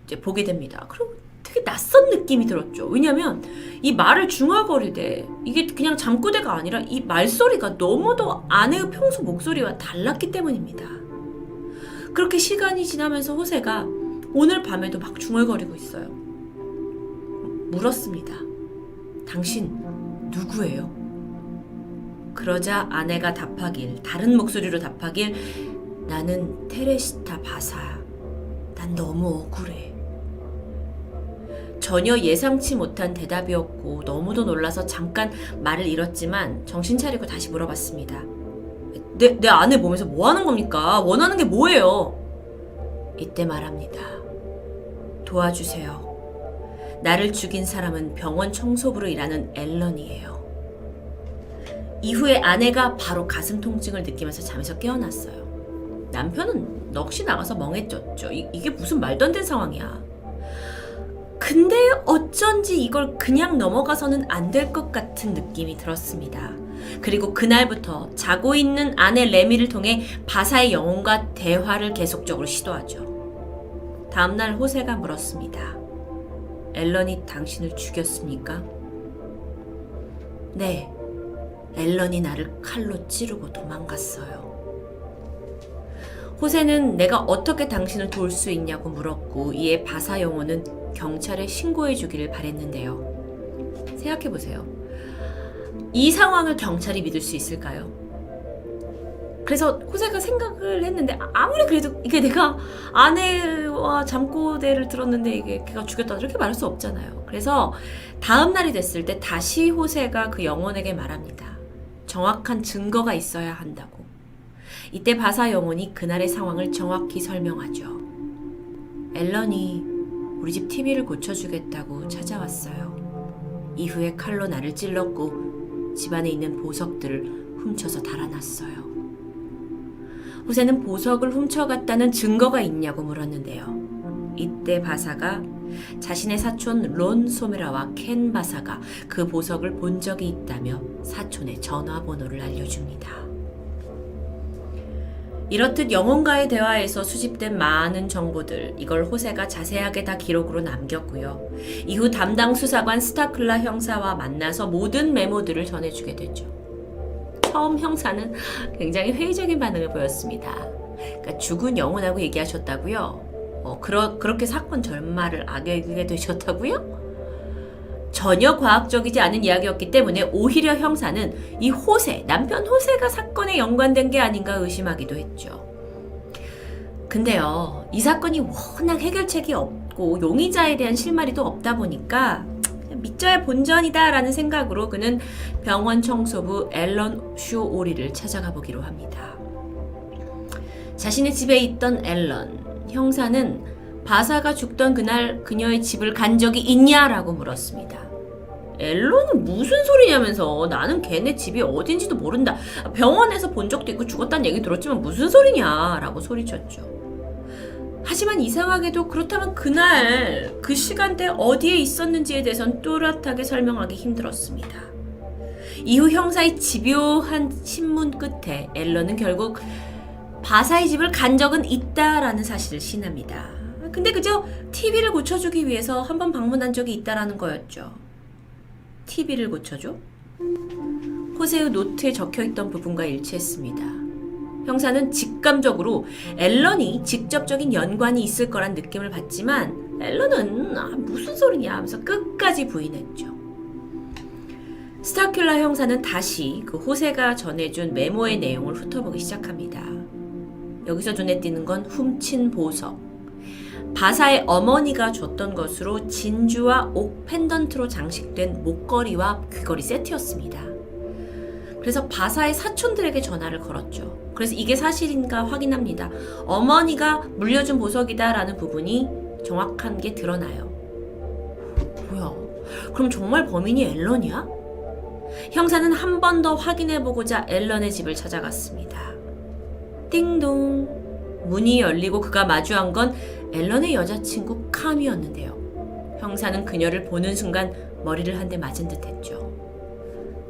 이제 보게 됩니다. 그리고 되게 낯선 느낌이 들었죠. 왜냐면 이 말을 중얼거릴 때 이게 그냥 잠꼬대가 아니라 이 말소리가 너무도 아내의 평소 목소리와 달랐기 때문입니다. 그렇게 시간이 지나면서 호세가 오늘 밤에도 막 중얼거리고 있어요. 물었습니다. 당신 누구예요? 그러자 아내가 다른 목소리로 답하길, 나는 테레시타 바사야. 난 너무 억울해. 전혀 예상치 못한 대답이었고 너무도 놀라서 잠깐 말을 잃었지만 정신 차리고 다시 물어봤습니다. 내 아내 몸에서 뭐 하는 겁니까? 원하는 게 뭐예요? 이때 말합니다. 도와주세요. 나를 죽인 사람은 병원 청소부로 일하는 앨런이에요. 이후에 아내가 바로 가슴 통증을 느끼면서 잠에서 깨어났어요. 남편은 넋이 나가서 멍해졌죠. 이게 무슨 말도 안 되는 상황이야. 근데 어쩐지 이걸 그냥 넘어가서는 안 될 것 같은 느낌이 들었습니다. 그리고 그날부터 자고 있는 아내 레미를 통해 바사의 영혼과 대화를 계속적으로 시도하죠. 다음날 호세가 물었습니다. 앨런이 당신을 죽였습니까? 네, 앨런이 나를 칼로 찌르고 도망갔어요. 호세는 내가 어떻게 당신을 도울 수 있냐고 물었고 이에 바사 영혼은 경찰에 신고해 주기를 바랬는데요. 생각해보세요. 이 상황을 경찰이 믿을 수 있을까요? 그래서 호세가 생각을 했는데 아무리 그래도 이게 내가 아내와 잠꼬대를 들었는데 이게 걔가 죽였다 이렇게 말할 수 없잖아요. 그래서 다음 날이 됐을 때 다시 호세가 그 영혼에게 말합니다. 정확한 증거가 있어야 한다고. 이때 바사 영혼이 그날의 상황을 정확히 설명하죠. 앨런이 우리 집 TV를 고쳐주겠다고 찾아왔어요. 이후에 칼로 나를 찔렀고 집안에 있는 보석들을 훔쳐서 달아났어요. 호세는 보석을 훔쳐갔다는 증거가 있냐고 물었는데요. 이때 바사가 자신의 사촌 론 소메라와 켄 바사가 그 보석을 본 적이 있다며 사촌의 전화번호를 알려줍니다. 이렇듯 영혼과의 대화에서 수집된 많은 정보들, 이걸 호세가 자세하게 다 기록으로 남겼고요. 이후 담당 수사관 스타클라 형사와 만나서 모든 메모들을 전해주게 되죠. 처음 형사는 굉장히 회의적인 반응을 보였습니다. 그러니까 죽은 영혼하고 얘기하셨다고요? 그렇게 사건 전말을 악용하게 되셨다고요? 전혀 과학적이지 않은 이야기였기 때문에 오히려 형사는 이 호세, 남편 호세가 사건에 연관된 게 아닌가 의심하기도 했죠. 근데요, 이 사건이 워낙 해결책이 없고 용의자에 대한 실마리도 없다 보니까 믿져야 본전이다 라는 생각으로 그는 병원 청소부 앨런 쇼오리를 찾아가 보기로 합니다. 자신의 집에 있던 앨런 형사는 바사가 죽던 그날 그녀의 집을 간 적이 있냐라고 물었습니다. 앨런은 무슨 소리냐면서 나는 걔네 집이 어딘지도 모른다. 병원에서 본 적도 있고 죽었다는 얘기 들었지만 무슨 소리냐 라고 소리쳤죠. 하지만 이상하게도 그렇다면 그날 그 시간대 어디에 있었는지에 대해선 또렷하게 설명하기 힘들었습니다. 이후 형사의 집요한 신문 끝에 앨런은 결국 바사의 집을 간 적은 있다라는 사실을 시인합니다. 근데 그저 TV를 고쳐주기 위해서 한번 방문한 적이 있다라는 거였죠. TV를 고쳐줘? 호세의 노트에 적혀있던 부분과 일치했습니다. 형사는 직감적으로 앨런이 직접적인 연관이 있을 거란 느낌을 받지만 앨런은 무슨 소리냐 하면서 끝까지 부인했죠. 스타큘라 형사는 다시 그 호세가 전해준 메모의 내용을 훑어보기 시작합니다. 여기서 눈에 띄는 건 훔친 보석. 바사의 어머니가 줬던 것으로 진주와 옥 펜던트로 장식된 목걸이와 귀걸이 세트였습니다. 그래서 바사의 사촌들에게 전화를 걸었죠. 그래서 이게 사실인가 확인합니다. 어머니가 물려준 보석이다라는 부분이 정확한 게 드러나요. 뭐야? 그럼 정말 범인이 앨런이야? 형사는 한 번 더 확인해보고자 앨런의 집을 찾아갔습니다. 띵동. 문이 열리고 그가 마주한 건 앨런의 여자친구 캄이었는데요. 형사는 그녀를 보는 순간 머리를 한 대 맞은 듯 했죠.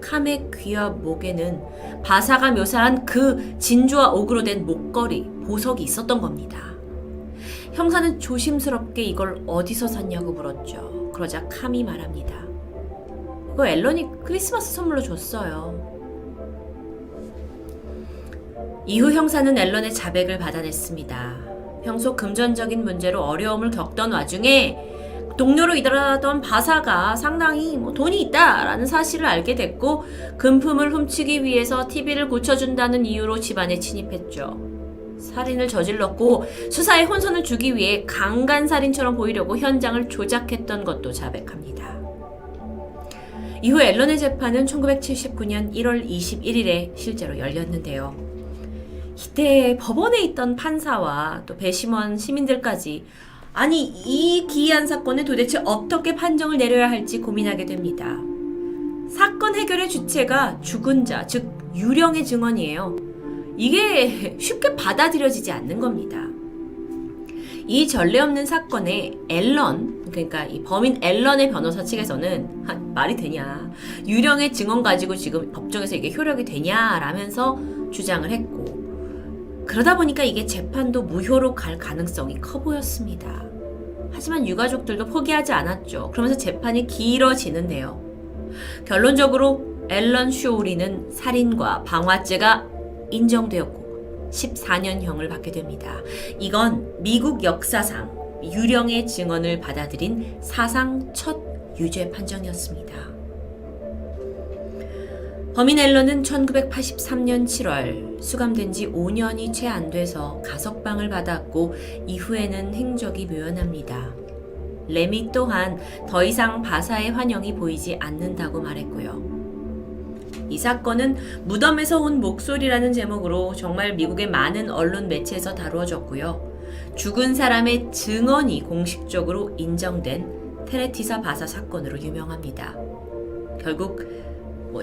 캄의 귀와 목에는 바사가 묘사한 그 진주와 옥으로 된 목걸이, 보석이 있었던 겁니다. 형사는 조심스럽게 이걸 어디서 샀냐고 물었죠. 그러자 캄이 말합니다. 이거 앨런이 크리스마스 선물로 줬어요. 이후 형사는 앨런의 자백을 받아냈습니다. 평소 금전적인 문제로 어려움을 겪던 와중에 동료로 일하던 바사가 상당히 돈이 있다라는 사실을 알게 됐고 금품을 훔치기 위해서 TV를 고쳐준다는 이유로 집안에 침입했죠. 살인을 저질렀고 수사에 혼선을 주기 위해 강간살인처럼 보이려고 현장을 조작했던 것도 자백합니다. 이후 앨런의 재판은 1979년 1월 21일에 실제로 열렸는데요. 이때 법원에 있던 판사와 또 배심원 시민들까지 아니 이 기이한 사건에 도대체 어떻게 판정을 내려야 할지 고민하게 됩니다. 사건 해결의 주체가 죽은 자, 즉 유령의 증언이에요. 이게 쉽게 받아들여지지 않는 겁니다. 이 전례 없는 사건에 앨런, 그러니까 이 범인 앨런의 변호사 측에서는 말이 되냐, 유령의 증언 가지고 지금 법정에서 이게 효력이 되냐라면서 주장을 했고 그러다 보니까 이게 재판도 무효로 갈 가능성이 커 보였습니다. 하지만 유가족들도 포기하지 않았죠. 그러면서 재판이 길어지는데요. 결론적으로 앨런 쇼오리는 살인과 방화죄가 인정되었고 14년형을 받게 됩니다. 이건 미국 역사상 유령의 증언을 받아들인 사상 첫 유죄 판정이었습니다. 범인 앨런은 1983년 7월 수감된 지 5년이 채 안 돼서 가석방을 받았고 이후에는 행적이 묘연합니다. 레미 또한 더 이상 바사의 환영이 보이지 않는다고 말했고요. 이 사건은 무덤에서 온 목소리라는 제목으로 정말 미국의 많은 언론 매체에서 다루어졌고요. 죽은 사람의 증언이 공식적으로 인정된 테레티사 바사 사건으로 유명합니다. 결국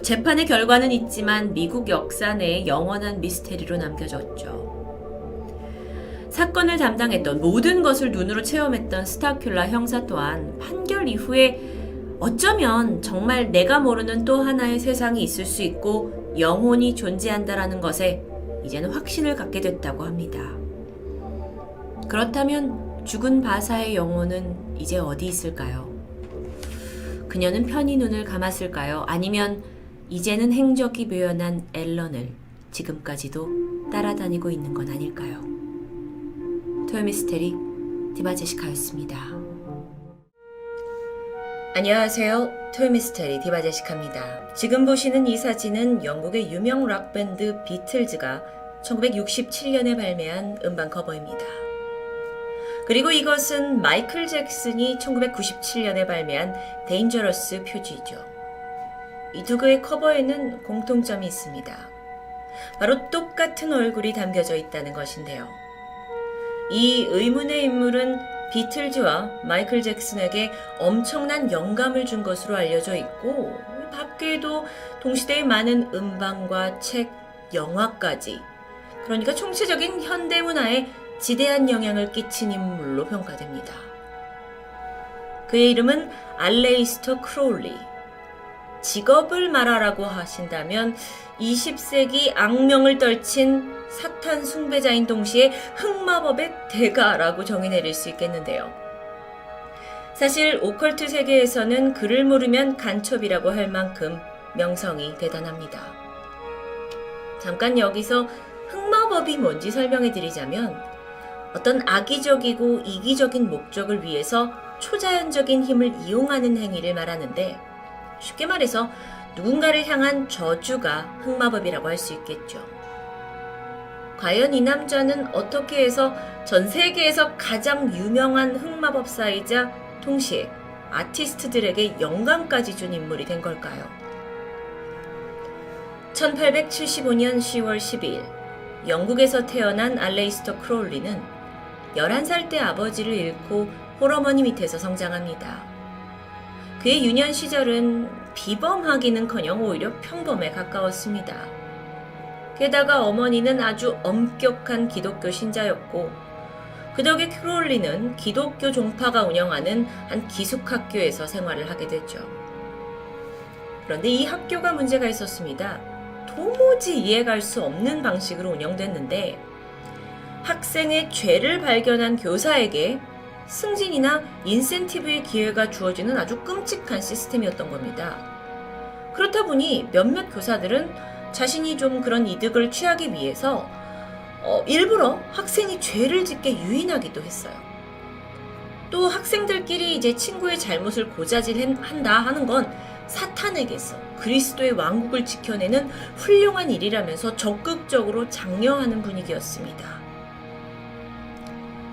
재판의 결과는 있지만 미국 역사 내에 영원한 미스테리로 남겨졌죠. 사건을 담당했던 모든 것을 눈으로 체험했던 스타큘라 형사 또한 판결 이후에 어쩌면 정말 내가 모르는 또 하나의 세상이 있을 수 있고 영혼이 존재한다라는 것에 이제는 확신을 갖게 됐다고 합니다. 그렇다면 죽은 바사의 영혼은 이제 어디 있을까요? 그녀는 편히 눈을 감았을까요? 아니면 이제는 행적이 묘연한 앨런을 지금까지도 따라다니고 있는 건 아닐까요? 토요미스테리 디바제시카였습니다. 안녕하세요. 토요미스테리 디바제시카입니다. 지금 보시는 이 사진은 영국의 유명 락밴드 비틀즈가 1967년에 발매한 음반 커버입니다. 그리고 이것은 마이클 잭슨이 1997년에 발매한 데인저러스 표지이죠. 이 두 개의 커버에는 공통점이 있습니다. 바로 똑같은 얼굴이 담겨져 있다는 것인데요. 이 의문의 인물은 비틀즈와 마이클 잭슨에게 엄청난 영감을 준 것으로 알려져 있고, 밖에도 동시대의 많은 음반과 책, 영화까지, 그러니까 총체적인 현대문화에 지대한 영향을 끼친 인물로 평가됩니다. 그의 이름은 알레이스터 크로울리. 직업을 말하라고 하신다면 20세기 악명을 떨친 사탄 숭배자인 동시에 흑마법의 대가라고 정의 내릴 수 있겠는데요. 사실 오컬트 세계에서는 그를 모르면 간첩이라고 할 만큼 명성이 대단합니다. 잠깐 여기서 흑마법이 뭔지 설명해 드리자면, 어떤 악의적이고 이기적인 목적을 위해서 초자연적인 힘을 이용하는 행위를 말하는데, 쉽게 말해서 누군가를 향한 저주가 흑마법이라고 할 수 있겠죠. 과연 이 남자는 어떻게 해서 전 세계에서 가장 유명한 흑마법사이자 동시에 아티스트들에게 영감까지 준 인물이 된 걸까요? 1875년 10월 12일 영국에서 태어난 알레이스터 크로울리는 11살 때 아버지를 잃고 홀어머니 밑에서 성장합니다. 그의 유년 시절은 비범하기는커녕 오히려 평범에 가까웠습니다. 게다가 어머니는 아주 엄격한 기독교 신자였고, 그 덕에 크로울리는 기독교 종파가 운영하는 한 기숙학교에서 생활을 하게 됐죠. 그런데 이 학교가 문제가 있었습니다. 도무지 이해갈 수 없는 방식으로 운영됐는데, 학생의 죄를 발견한 교사에게 승진이나 인센티브의 기회가 주어지는 아주 끔찍한 시스템이었던 겁니다. 그렇다 보니 몇몇 교사들은 자신이 좀 그런 이득을 취하기 위해서 일부러 학생이 죄를 짓게 유인하기도 했어요. 또 학생들끼리 이제 친구의 잘못을 고자질한다 하는 건 사탄에게서 그리스도의 왕국을 지켜내는 훌륭한 일이라면서 적극적으로 장려하는 분위기였습니다.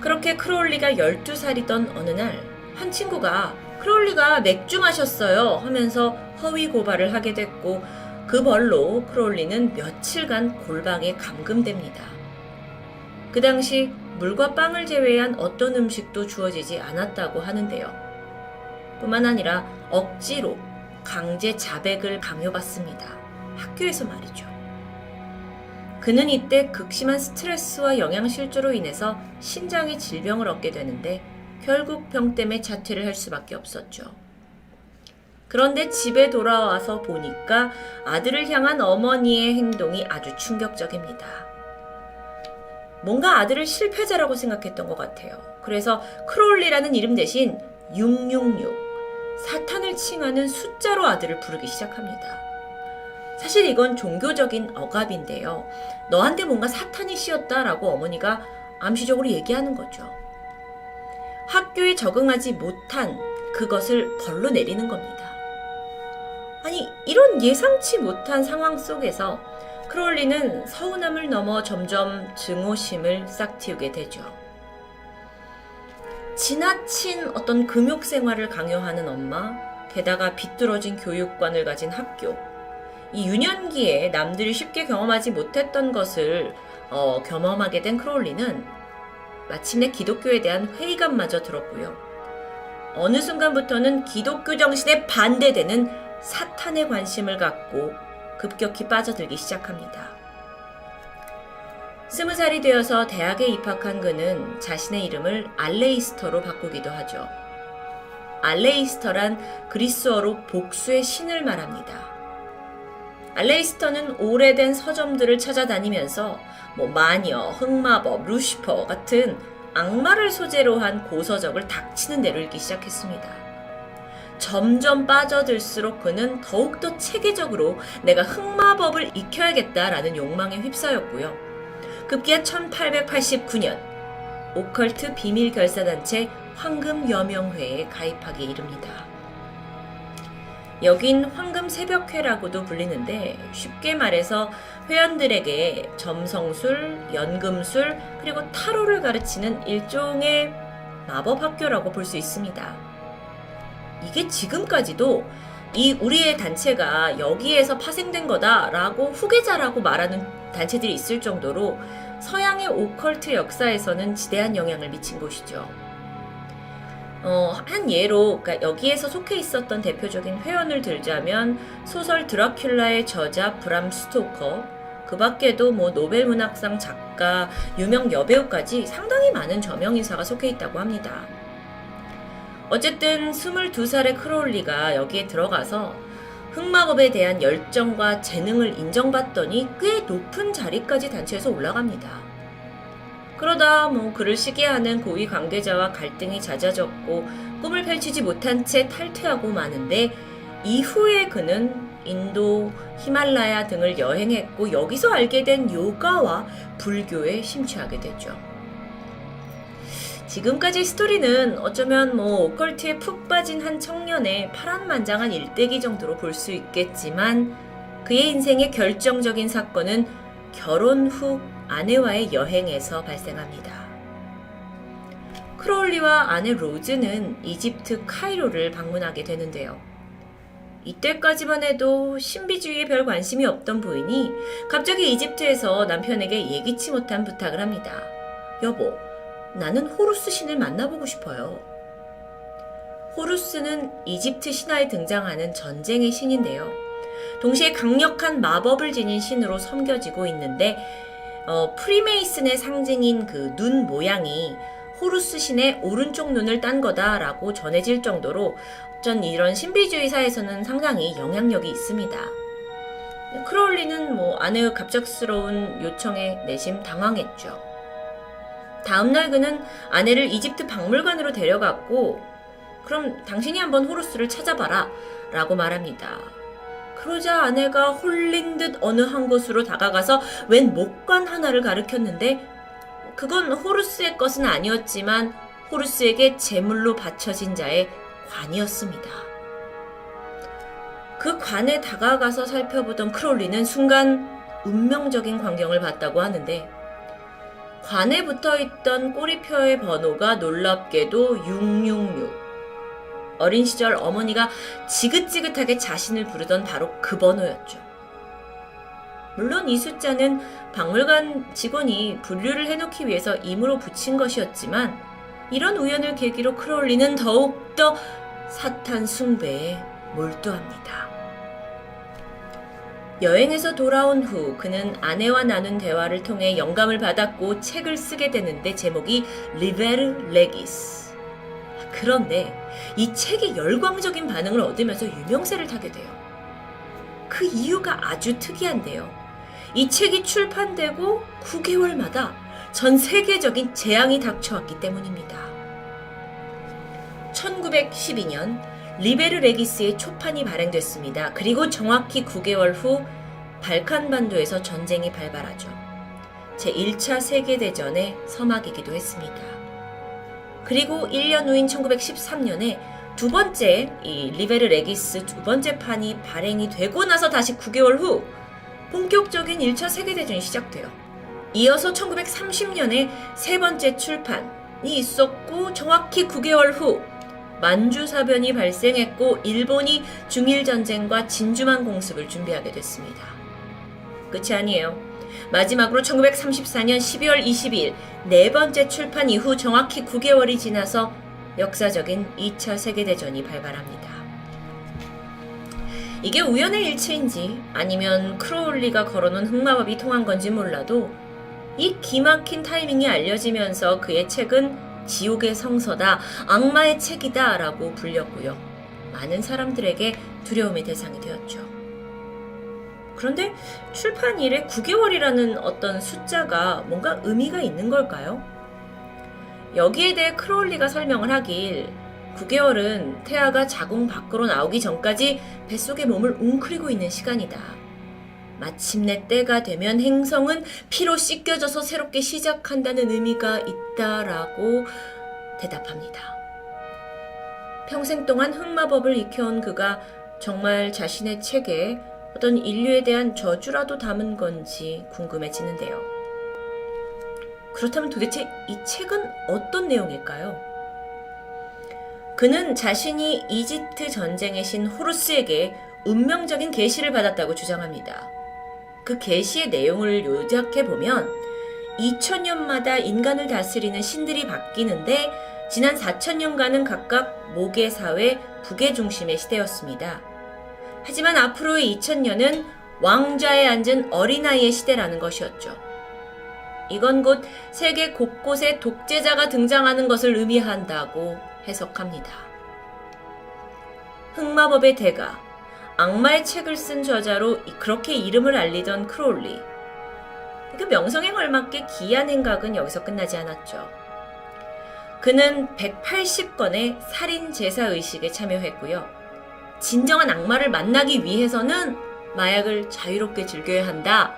그렇게 크로울리가 12살이던 어느 날, 한 친구가 크로울리가 맥주 마셨어요 하면서 허위 고발을 하게 됐고, 그 벌로 크로울리는 며칠간 골방에 감금됩니다. 그 당시 물과 빵을 제외한 어떤 음식도 주어지지 않았다고 하는데요. 뿐만 아니라 억지로 강제 자백을 강요받습니다. 학교에서 말이죠. 그는 이때 극심한 스트레스와 영양실조로 인해서 신장의 질병을 얻게 되는데, 결국 병 때문에 자퇴를 할 수밖에 없었죠. 그런데 집에 돌아와서 보니까 아들을 향한 어머니의 행동이 아주 충격적입니다. 뭔가 아들을 실패자라고 생각했던 것 같아요. 그래서 크로울리라는 이름 대신 666, 사탄을 칭하는 숫자로 아들을 부르기 시작합니다. 사실 이건 종교적인 억압인데요. 너한테 뭔가 사탄이 씌었다라고 어머니가 암시적으로 얘기하는 거죠. 학교에 적응하지 못한 그것을 벌로 내리는 겁니다. 아니, 이런 예상치 못한 상황 속에서 크로울리는 서운함을 넘어 점점 증오심을 싹틔우게 되죠. 지나친 어떤 금욕 생활을 강요하는 엄마, 게다가 비뚤어진 교육관을 가진 학교, 이 유년기에 남들이 쉽게 경험하지 못했던 것을 경험하게 된 크로울리는 마침내 기독교에 대한 회의감마저 들었고요. 어느 순간부터는 기독교 정신에 반대되는 사탄에 관심을 갖고 급격히 빠져들기 시작합니다. 20살이 되어서 대학에 입학한 그는 자신의 이름을 알레이스터로 바꾸기도 하죠. 알레이스터란 그리스어로 복수의 신을 말합니다. 알레이스터는 오래된 서점들을 찾아다니면서 마녀, 흑마법, 루시퍼 같은 악마를 소재로 한 고서적을 닥치는 대로 읽기 시작했습니다. 점점 빠져들수록 그는 더욱더 체계적으로 내가 흑마법을 익혀야겠다라는 욕망에 휩싸였고요. 급기야 1889년 오컬트 비밀결사단체 황금여명회에 가입하기에 이릅니다. 여긴 황금새벽회라고도 불리는데, 쉽게 말해서 회원들에게 점성술, 연금술, 그리고 타로를 가르치는 일종의 마법 학교라고 볼 수 있습니다. 이게 지금까지도 이 우리의 단체가 여기에서 파생된 거다라고 후계자라고 말하는 단체들이 있을 정도로 서양의 오컬트 역사에서는 지대한 영향을 미친 곳이죠. 한 예로 그러니까 여기에서 속해 있었던 대표적인 회원을 들자면 소설 드라큘라의 저자 브람 스토커, 그 밖에도 뭐 노벨 문학상 작가, 유명 여배우까지 상당히 많은 저명인사가 속해 있다고 합니다. 어쨌든 22살의 크로울리가 여기에 들어가서 흑마법에 대한 열정과 재능을 인정받더니 꽤 높은 자리까지 단체에서 올라갑니다. 그러다 뭐 그를 시기하는 고위 관계자와 갈등이 잦아졌고 꿈을 펼치지 못한 채 탈퇴하고 마는데 이후에 그는 인도, 히말라야 등을 여행했고 여기서 알게 된 요가와 불교에 심취하게 되죠. 지금까지 스토리는 어쩌면 뭐 오컬트에 푹 빠진 한 청년의 파란만장한 일대기 정도로 볼 수 있겠지만 그의 인생의 결정적인 사건은 결혼 후 아내와의 여행에서 발생합니다. 크로울리와 아내 로즈는 이집트 카이로를 방문하게 되는데요. 이때까지만 해도 신비주의에 별 관심이 없던 부인이 갑자기 이집트에서 남편에게 예기치 못한 부탁을 합니다. 여보, 나는 호루스 신을 만나보고 싶어요. 호루스는 이집트 신화에 등장하는 전쟁의 신인데요. 동시에 강력한 마법을 지닌 신으로 섬겨지고 있는데 프리메이슨의 상징인 그 눈 모양이 호루스 신의 오른쪽 눈을 딴 거다라고 전해질 정도로 전 이런 신비주의사에서는 상당히 영향력이 있습니다. 크로울리는 뭐 아내의 갑작스러운 요청에 내심 당황했죠. 다음날 그는 아내를 이집트 박물관으로 데려갔고 그럼 당신이 한번 호루스를 찾아봐라 라고 말합니다. 그러자 아내가 홀린 듯 어느 한 곳으로 다가가서 웬 목관 하나를 가리켰는데 그건 호루스의 것은 아니었지만 호루스에게 제물로 바쳐진 자의 관이었습니다. 그 관에 다가가서 살펴보던 크롤리는 순간 운명적인 광경을 봤다고 하는데 관에 붙어있던 꼬리표의 번호가 놀랍게도 666. 어린 시절 어머니가 지긋지긋하게 자신을 부르던 바로 그 번호였죠. 물론 이 숫자는 박물관 직원이 분류를 해놓기 위해서 임으로 붙인 것이었지만 이런 우연을 계기로 크롤리는 더욱더 사탄 숭배에 몰두합니다. 여행에서 돌아온 후 그는 아내와 나눈 대화를 통해 영감을 받았고 책을 쓰게 되는데 제목이 리베르 레기스. 그런데 이 책이 열광적인 반응을 얻으면서 유명세를 타게 돼요. 그 이유가 아주 특이한데요. 이 책이 출판되고 9개월마다 전 세계적인 재앙이 닥쳐왔기 때문입니다. 1912년 리베르 레기스의 초판이 발행됐습니다. 그리고 정확히 9개월 후 발칸반도에서 전쟁이 발발하죠. 제1차 세계대전의 서막이기도 했습니다. 그리고 1년 후인 1913년에 두 번째 이 리베르 레기스 두 번째 판이 발행이 되고 나서 다시 9개월 후 본격적인 1차 세계대전이 시작돼요. 이어서 1930년에 세 번째 출판이 있었고 정확히 9개월 후 만주사변이 발생했고 일본이 중일전쟁과 진주만 공습을 준비하게 됐습니다. 끝이 아니에요. 마지막으로 1934년 12월 22일 네 번째 출판 이후 정확히 9개월이 지나서 역사적인 2차 세계대전이 발발합니다. 이게 우연의 일치인지 아니면 크로울리가 걸어놓은 흑마법이 통한 건지 몰라도 이 기막힌 타이밍이 알려지면서 그의 책은 지옥의 성서다, 악마의 책이다 라고 불렸고요. 많은 사람들에게 두려움의 대상이 되었죠. 그런데 출판 이래 9개월이라는 어떤 숫자가 뭔가 의미가 있는 걸까요? 여기에 대해 크로울리가 설명을 하길 9개월은 태아가 자궁 밖으로 나오기 전까지 뱃속에 몸을 웅크리고 있는 시간이다. 마침내 때가 되면 행성은 피로 씻겨져서 새롭게 시작한다는 의미가 있다라고 대답합니다. 평생 동안 흑마법을 익혀온 그가 정말 자신의 책에 어떤 인류에 대한 저주라도 담은 건지 궁금해지는데요. 그렇다면 도대체 이 책은 어떤 내용일까요? 그는 자신이 이집트 전쟁의 신 호루스에게 운명적인 계시를 받았다고 주장합니다. 그 계시의 내용을 요약해보면 2000년마다 인간을 다스리는 신들이 바뀌는데 지난 4000년간은 각각 목의 사회, 북의 중심의 시대였습니다. 하지만 앞으로의 2000년은 왕좌에 앉은 어린아이의 시대라는 것이었죠. 이건 곧 세계 곳곳에 독재자가 등장하는 것을 의미한다고 해석합니다. 흑마법의 대가, 악마의 책을 쓴 저자로 그렇게 이름을 알리던 크롤리. 그 명성에 걸맞게 기이한 행각은 여기서 끝나지 않았죠. 그는 180건의 살인 제사 의식에 참여했고요. 진정한 악마를 만나기 위해서는 마약을 자유롭게 즐겨야 한다.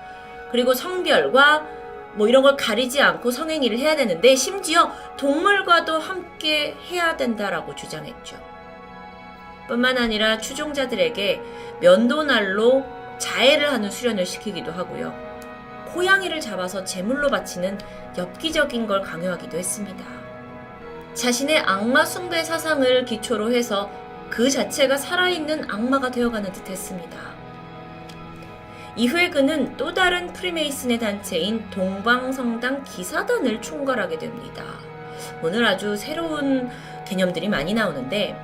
그리고 성별과 이런 걸 가리지 않고 성행위를 해야 되는데 심지어 동물과도 함께 해야 된다라고 주장했죠. 뿐만 아니라 추종자들에게 면도날로 자해를 하는 수련을 시키기도 하고요. 고양이를 잡아서 제물로 바치는 엽기적인 걸 강요하기도 했습니다. 자신의 악마 숭배 사상을 기초로 해서 그 자체가 살아있는 악마가 되어가는 듯 했습니다. 이후에 그는 또 다른 프리메이슨의 단체인 동방성당 기사단을 총괄하게 됩니다. 오늘 아주 새로운 개념들이 많이 나오는데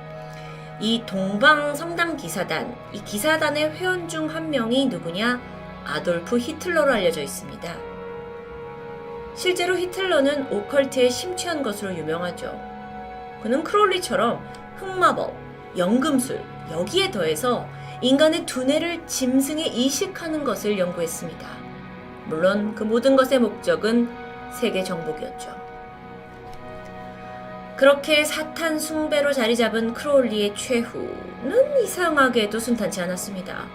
이 동방성당 기사단, 이 기사단의 회원 중 한 명이 누구냐? 아돌프 히틀러로 알려져 있습니다. 실제로 히틀러는 오컬트에 심취한 것으로 유명하죠. 그는 크롤리처럼 흑마법, 연금술, 여기에 더해서 인간의 두뇌를 짐승에 이식하는 것을 연구했습니다. 물론 그 모든 것의 목적은 세계 정복이었죠. 그렇게 사탄 숭배로 자리 잡은 크롤리의 최후는 이상하게도 순탄치 않았습니다.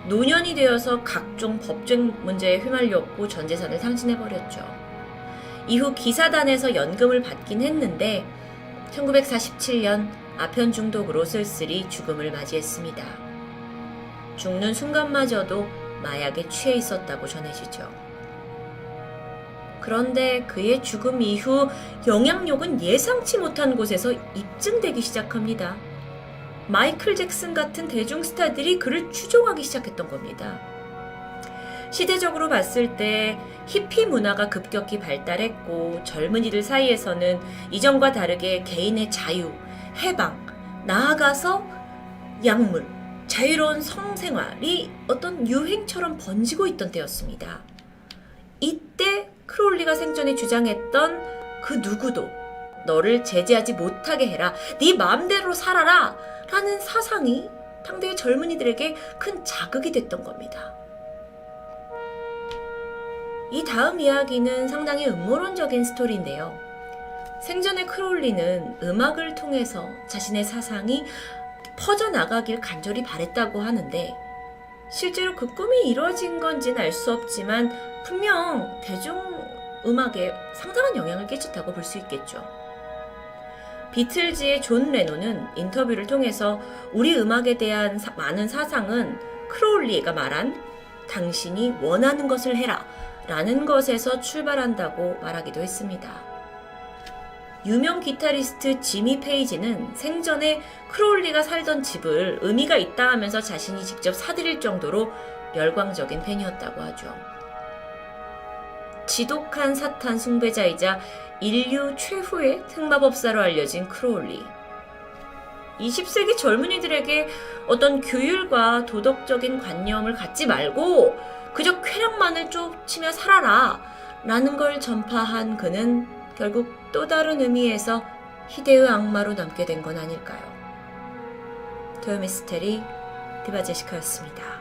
노년이 되어서 각종 법정 문제에 휘말렸고 전 재산을 탕진해버렸죠. 이후 기사단에서 연금을 받긴 했는데 1947년 아편 중독으로 쓸쓸히 죽음을 맞이했습니다. 죽는 순간마저도 마약에 취해 있었다고 전해지죠. 그런데 그의 죽음 이후 영향력은 예상치 못한 곳에서 입증되기 시작합니다. 마이클 잭슨 같은 대중스타들이 그를 추종하기 시작했던 겁니다. 시대적으로 봤을 때 히피 문화가 급격히 발달했고 젊은이들 사이에서는 이전과 다르게 개인의 자유, 해방, 나아가서 약물, 자유로운 성생활이 어떤 유행처럼 번지고 있던 때였습니다. 이때 크롤리가 생전에 주장했던 그 누구도 너를 제재하지 못하게 해라, 네 마음대로 살아라 라는 사상이 당대의 젊은이들에게 큰 자극이 됐던 겁니다. 이 다음 이야기는 상당히 음모론적인 스토리인데요. 생전에 크롤리는 음악을 통해서 자신의 사상이 퍼져나가길 간절히 바랬다고 하는데 실제로 그 꿈이 이루어진 건지는 알 수 없지만 분명 대중음악에 상당한 영향을 끼쳤다고 볼 수 있겠죠. 비틀즈의 존 레논은 인터뷰를 통해서 우리 음악에 대한 많은 사상은 크롤리가 말한 당신이 원하는 것을 해라 라는 것에서 출발한다고 말하기도 했습니다. 유명 기타리스트 지미 페이지는 생전에 크롤리가 살던 집을 의미가 있다 하면서 자신이 직접 사들일 정도로 열광적인 팬이었다고 하죠. 지독한 사탄 숭배자이자 인류 최후의 흑마법사로 알려진 크롤리. 20세기 젊은이들에게 어떤 규율과 도덕적인 관념을 갖지 말고 그저 쾌락만을 쫓으며 살아라 라는 걸 전파한 그는 결국 또 다른 의미에서 희대의 악마로 남게 된 건 아닐까요? 토요미스테리 디바제시카였습니다.